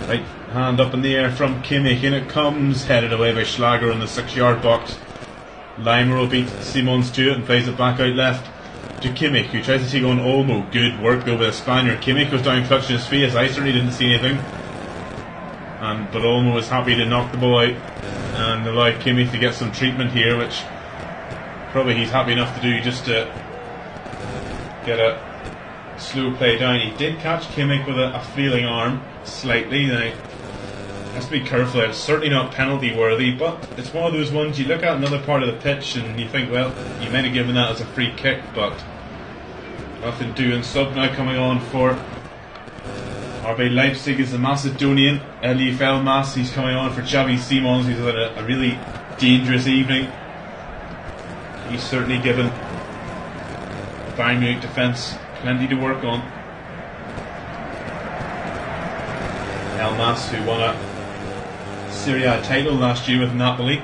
Right Hand up in the air from Kimmich, and it comes, headed away by Schlager in the 6-yard box. Leimer beats Simons to it and plays it back out left to Kimmich, who tries to take on Olmo. Good work though by the Spaniard. Kimmich goes down clutching his face. I certainly didn't see anything. But Olmo was happy to knock the ball out and allow Kimmich to get some treatment here, which probably he's happy enough to do just to get a slow play down. He did catch Kimmich with a flailing arm slightly. Now, has to be careful. It's certainly not penalty worthy, but it's one of those ones you look at another part of the pitch and you think, well, you might have given that as a free kick, but nothing doing. Sub now coming on for RB Leipzig is the Macedonian Elif Elmas. He's coming on for Xavi Simons. He's had a really dangerous evening. He's certainly given the Bayern Munich defence plenty to work on. Elmas, who won a Serie A title last year with Napoli.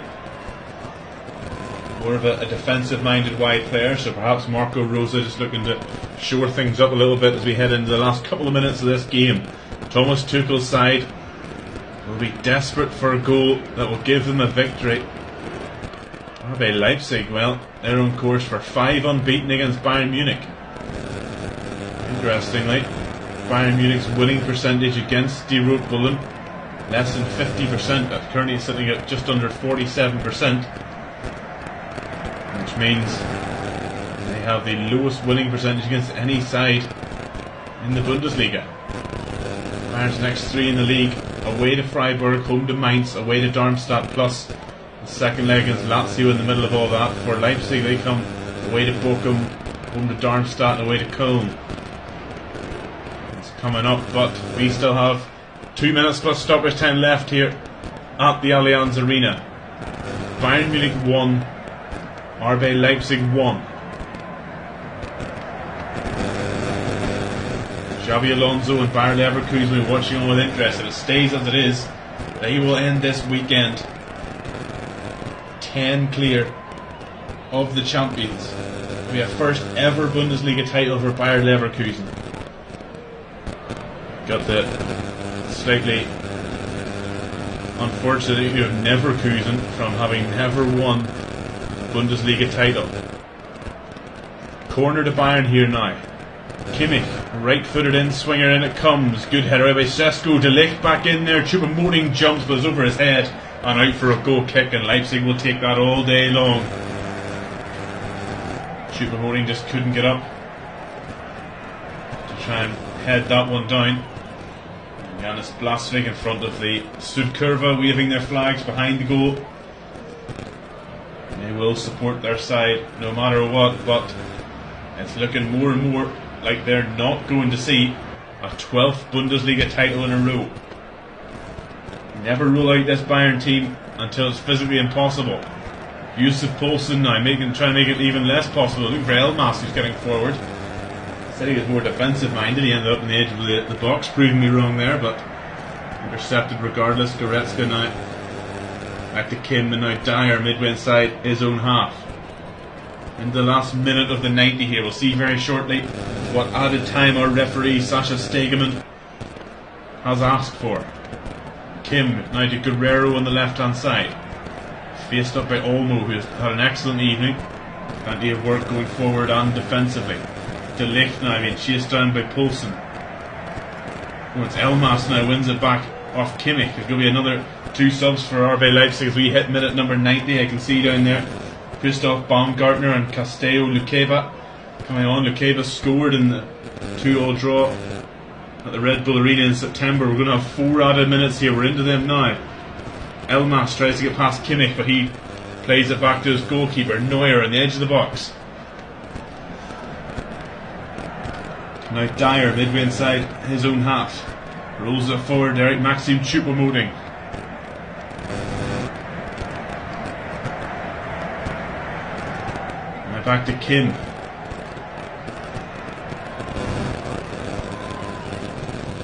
More of a defensive-minded wide player, so perhaps Marco Rose just looking to shore things up a little bit as we head into the last couple of minutes of this game. Thomas Tuchel's side will be desperate for a goal that will give them a victory. RB Leipzig, well, they're on course for 5 unbeaten against Bayern Munich. Interestingly, Bayern Munich's winning percentage against Die Rot Bullen less than 50%, but currently sitting at just under 47%, which means they have the lowest winning percentage against any side in the Bundesliga. Bayern's next 3 in the league: away to Freiburg, home to Mainz, away to Darmstadt, plus the second leg against Lazio in the middle of all that. For Leipzig, they come away to Bochum, home to Darmstadt, and away to Köln. It's coming up, but we still have 2 minutes plus stoppage time left here at the Allianz Arena. Bayern Munich 1, RB Leipzig 1. Xabi Alonso and Bayer Leverkusen will be watching on with interest. If it stays as it is, they will end this weekend 10 clear of the champions. We have first ever Bundesliga title for Bayer Leverkusen. Got the slightly unfortunate issue of Neverkusen from having never won the Bundesliga title. Corner to Bayern here now. Kimmich, right-footed in, swinger in it comes. Good header away by Sesko. De Ligt back in there. Choupo-Moting jumps, but it's over his head and out for a goal kick, and Leipzig will take that all day long. Choupo-Moting just couldn't get up to try and head that one down. Janis Blasvig in front of the Sudkurva, waving their flags behind the goal. They will support their side no matter what, but it's looking more and more like they're not going to see a 12th Bundesliga title in a row. Never rule out this Bayern team until it's physically impossible. Yusuf Poulsen now trying to make it even less possible. Look for Elmas, who's getting forward. Said he was more defensive minded. He ended up in the edge of the box, proving me wrong there, but intercepted regardless. Goretzka now back to Kim, and now Dyer midway inside his own half. In the last minute of the 90 here, we'll see very shortly what added time our referee Sasha Stegemann has asked for. Kim now to Guerrero on the left hand side, faced up by Olmo, who has had an excellent evening. Plenty of work going forward and defensively. De Ligt now being chased down by Poulsen. Oh, it's Elmas now wins it back off Kimmich. There's going to be another 2 subs for RB Leipzig as we hit minute number 90. I can see down there Christoph Baumgartner and Castello Lukeba coming on. Lukeba scored in the 2-2 draw at the Red Bull Arena in September. We're going to have 4 added minutes here. We're into them now. Elmas tries to get past Kimmich, but he plays it back to his goalkeeper Neuer on the edge of the box. Now Dyer midway inside his own half, rolls it forward. Eric Maxim Choupo-Moting. Now back to Kim.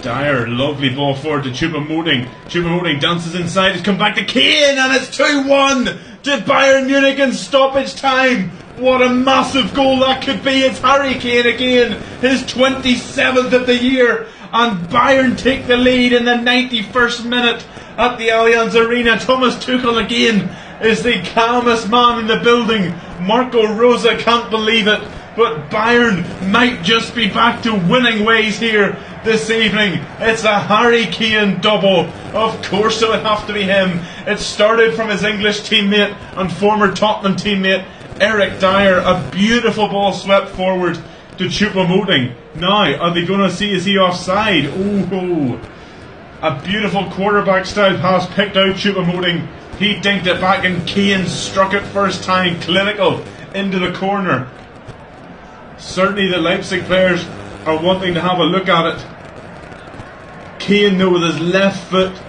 Dyer, lovely ball forward to Choupo-Moting. Choupo-Moting dances inside. It's come back to Kane, and it's 2-1 to Bayern Munich in stoppage time. What a massive goal that could be. It's Harry Kane again, his 27th of the year, and Bayern take the lead in the 91st minute at the Allianz Arena. Thomas Tuchel again is the calmest man in the building. Marco Rosa can't believe it, but Bayern might just be back to winning ways here this evening. It's a Harry Kane double. Of course it would have to be him. It started from his English teammate and former Tottenham teammate Eric Dyer. A beautiful ball swept forward to Choupo-Moting. Now, are they going to see, is he offside? Oh, a beautiful quarterback style pass picked out Choupo-Moting. He dinked it back and Kane struck it first time, clinical, into the corner. Certainly the Leipzig players are wanting to have a look at it. Kane though with his left foot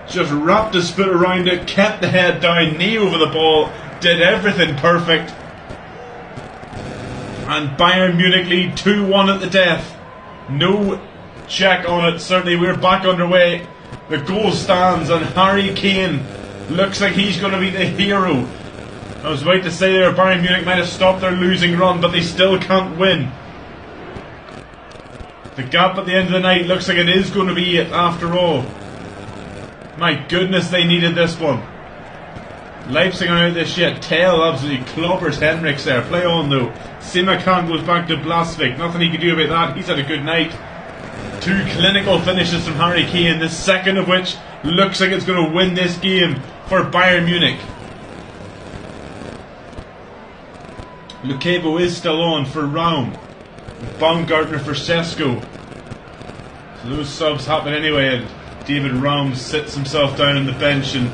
just wrapped his foot around it, kept the head down, knee over the ball, did everything perfect. And Bayern Munich lead 2-1 at the death. No check on it, certainly we're back underway. The goal stands and Harry Kane looks like he's going to be the hero. I was about to say there Bayern Munich might have stopped their losing run, but they still can't win. The gap at the end of the night looks like it is going to be it after all. My goodness, they needed this one. Leipzig are out of this shit. Tell absolutely clobbers Henrichs there. Play on though. Simakan goes back to Blasvik. Nothing he can do about that. He's had a good night. Two clinical finishes from Harry Kane, the second of which looks like it's going to win this game for Bayern Munich. Lukebo is still on for Raum. Baumgartner for Sesko. So those subs happen anyway, and David Raum sits himself down on the bench and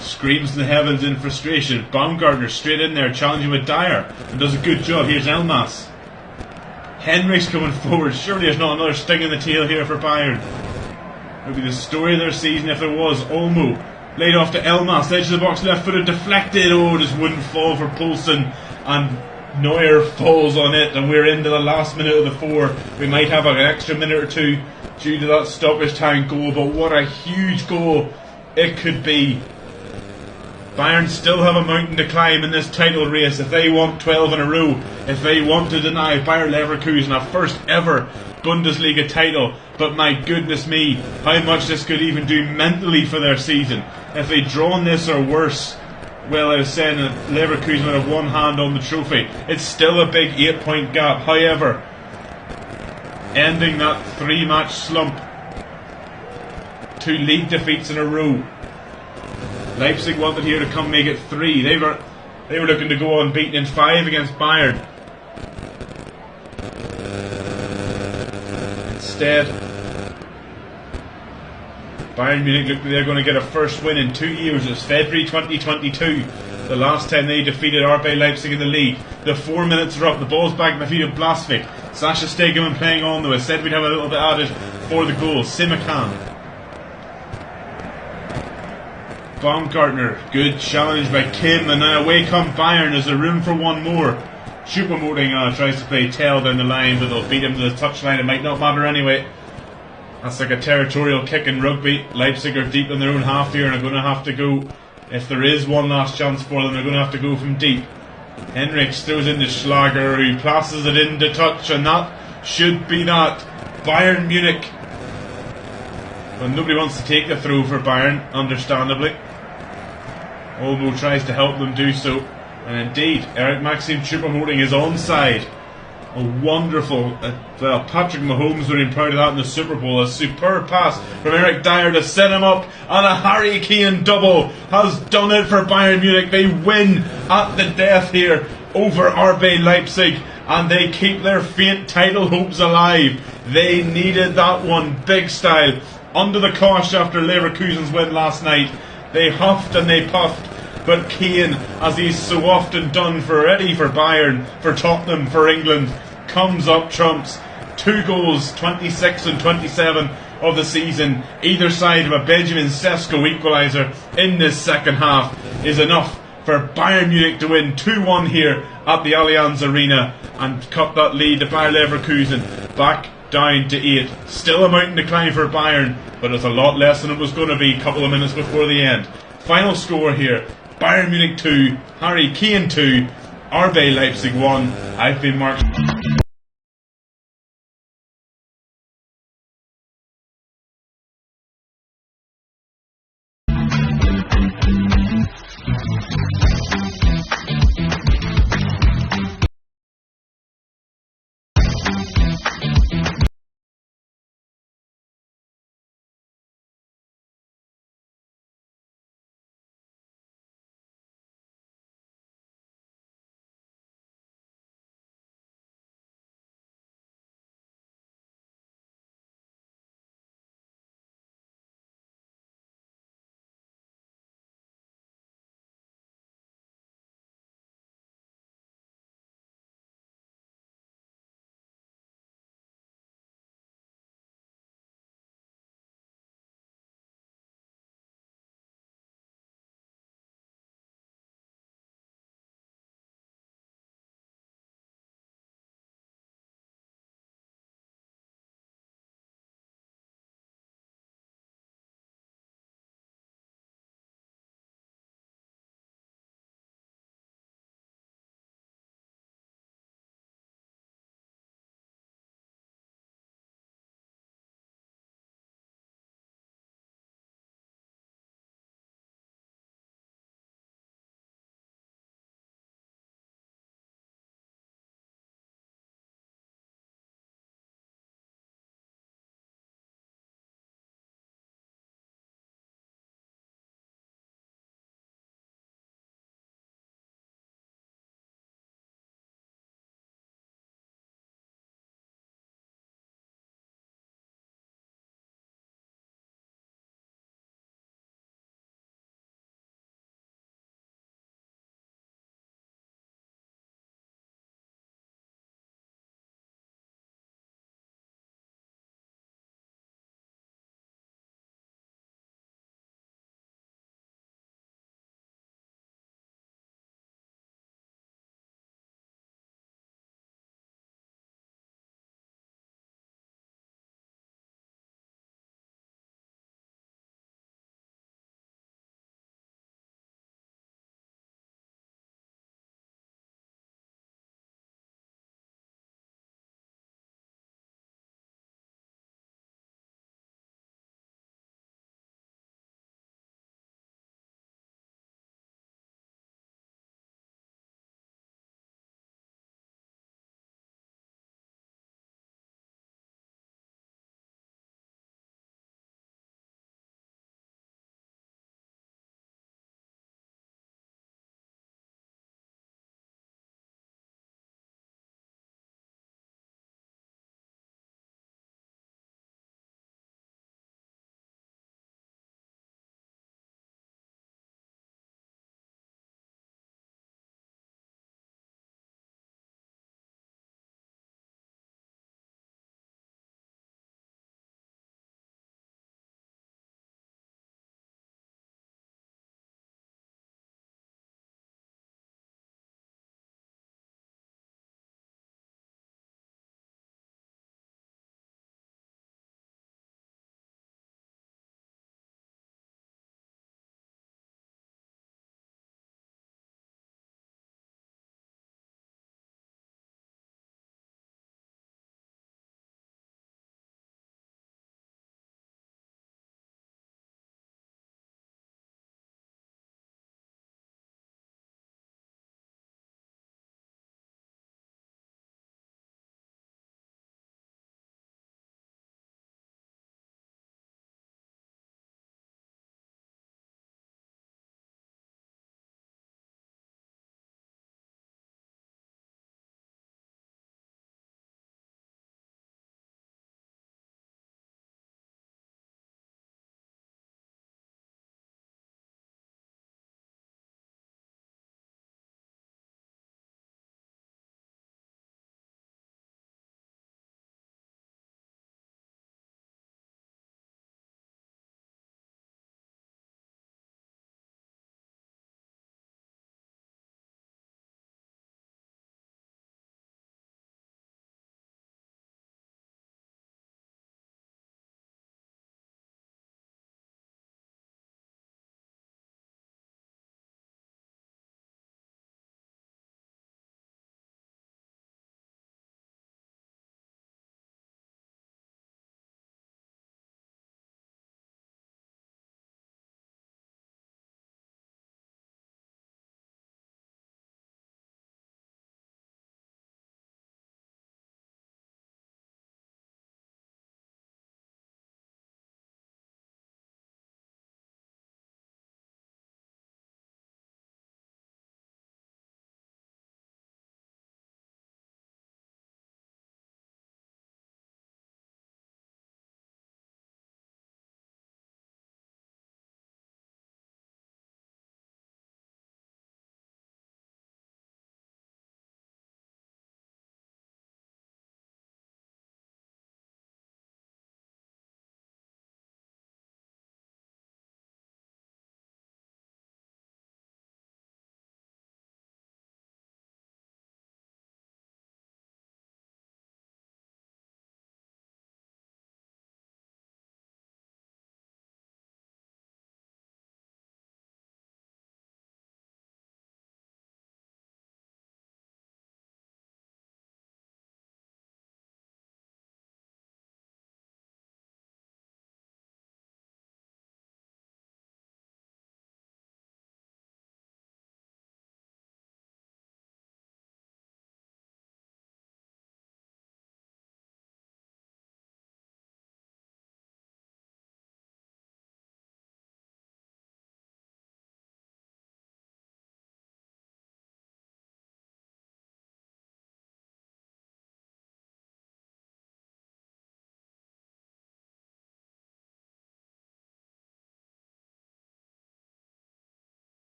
screams in the heavens in frustration. Baumgartner straight in there, challenging with Dyer, and does a good job. Here's Elmas. Henrichs coming forward. Surely there's not another sting in the tail here for Bayern. It would be the story of their season if there was. Olmo laid off to Elmas, edge of the box, left footed, deflected. Oh, just wouldn't fall for Poulsen, and Neuer falls on it, and we're into the last minute of the four. We might have an extra minute or two due to that stoppage time goal, but what a huge goal it could be. Bayern still have a mountain to climb in this title race if they want 12 in a row, if they want to deny Bayer Leverkusen a first ever Bundesliga title. But my goodness me, how much this could even do mentally for their season. If they'd drawn this or worse, well, I was saying that Leverkusen would have one hand on the trophy. It's still a big 8-point gap. However, ending that 3-match slump, 2 league defeats in a row. Leipzig wanted here to come make it 3. They were looking to go unbeaten in 5 against Bayern. Instead, Bayern Munich looked like they're going to get a first win in 2 years. It was February 2022, the last time they defeated RB Leipzig in the league. The 4 minutes are up, the ball's back in the feet of Blasvik. Sasha Stegemann playing on though. I said we'd have a little bit added for the goal. Simakan. Baumgartner, good challenge by Kim, and now away come Bayern. There's a room for one more. Choupo-Moting tries to play tail down the line, but they'll beat him to the touchline. It might not matter anyway. That's like a territorial kick in rugby. Leipzig are deep in their own half here and are going to have to go, if there is one last chance for them, they're going to have to go from deep. Henrichs throws into Schlager, who passes it into touch, and that should be that. Bayern Munich. Well, nobody wants to take the throw for Bayern, understandably. Olmo tries to help them do so, and indeed, Eric Maxim Choupo-Moting is onside. A wonderful, well, Patrick Mahomes would have been proud of that in the Super Bowl. A superb pass from Eric Dyer to set him up, and a Harry Kane double has done it for Bayern Munich. They win at the death here over RB Leipzig, and they keep their faint title hopes alive. They needed that one, big style, under the cosh after Leverkusen's win last night. They huffed and they puffed, but Kane, as he's so often done for Bayern, for Tottenham, for England, comes up trumps. 2 goals, 26 and 27 of the season, either side of a Benjamin Sesko equaliser in this second half, is enough for Bayern Munich to win 2-1 here at the Allianz Arena and cut that lead to Bayer Leverkusen back down to 8. Still a mountain to climb for Bayern, but it's a lot less than it was going to be a couple of minutes before the end. Final score here: Bayern Munich 2, Harry Kane 2, RB Leipzig 1. I've been Mark.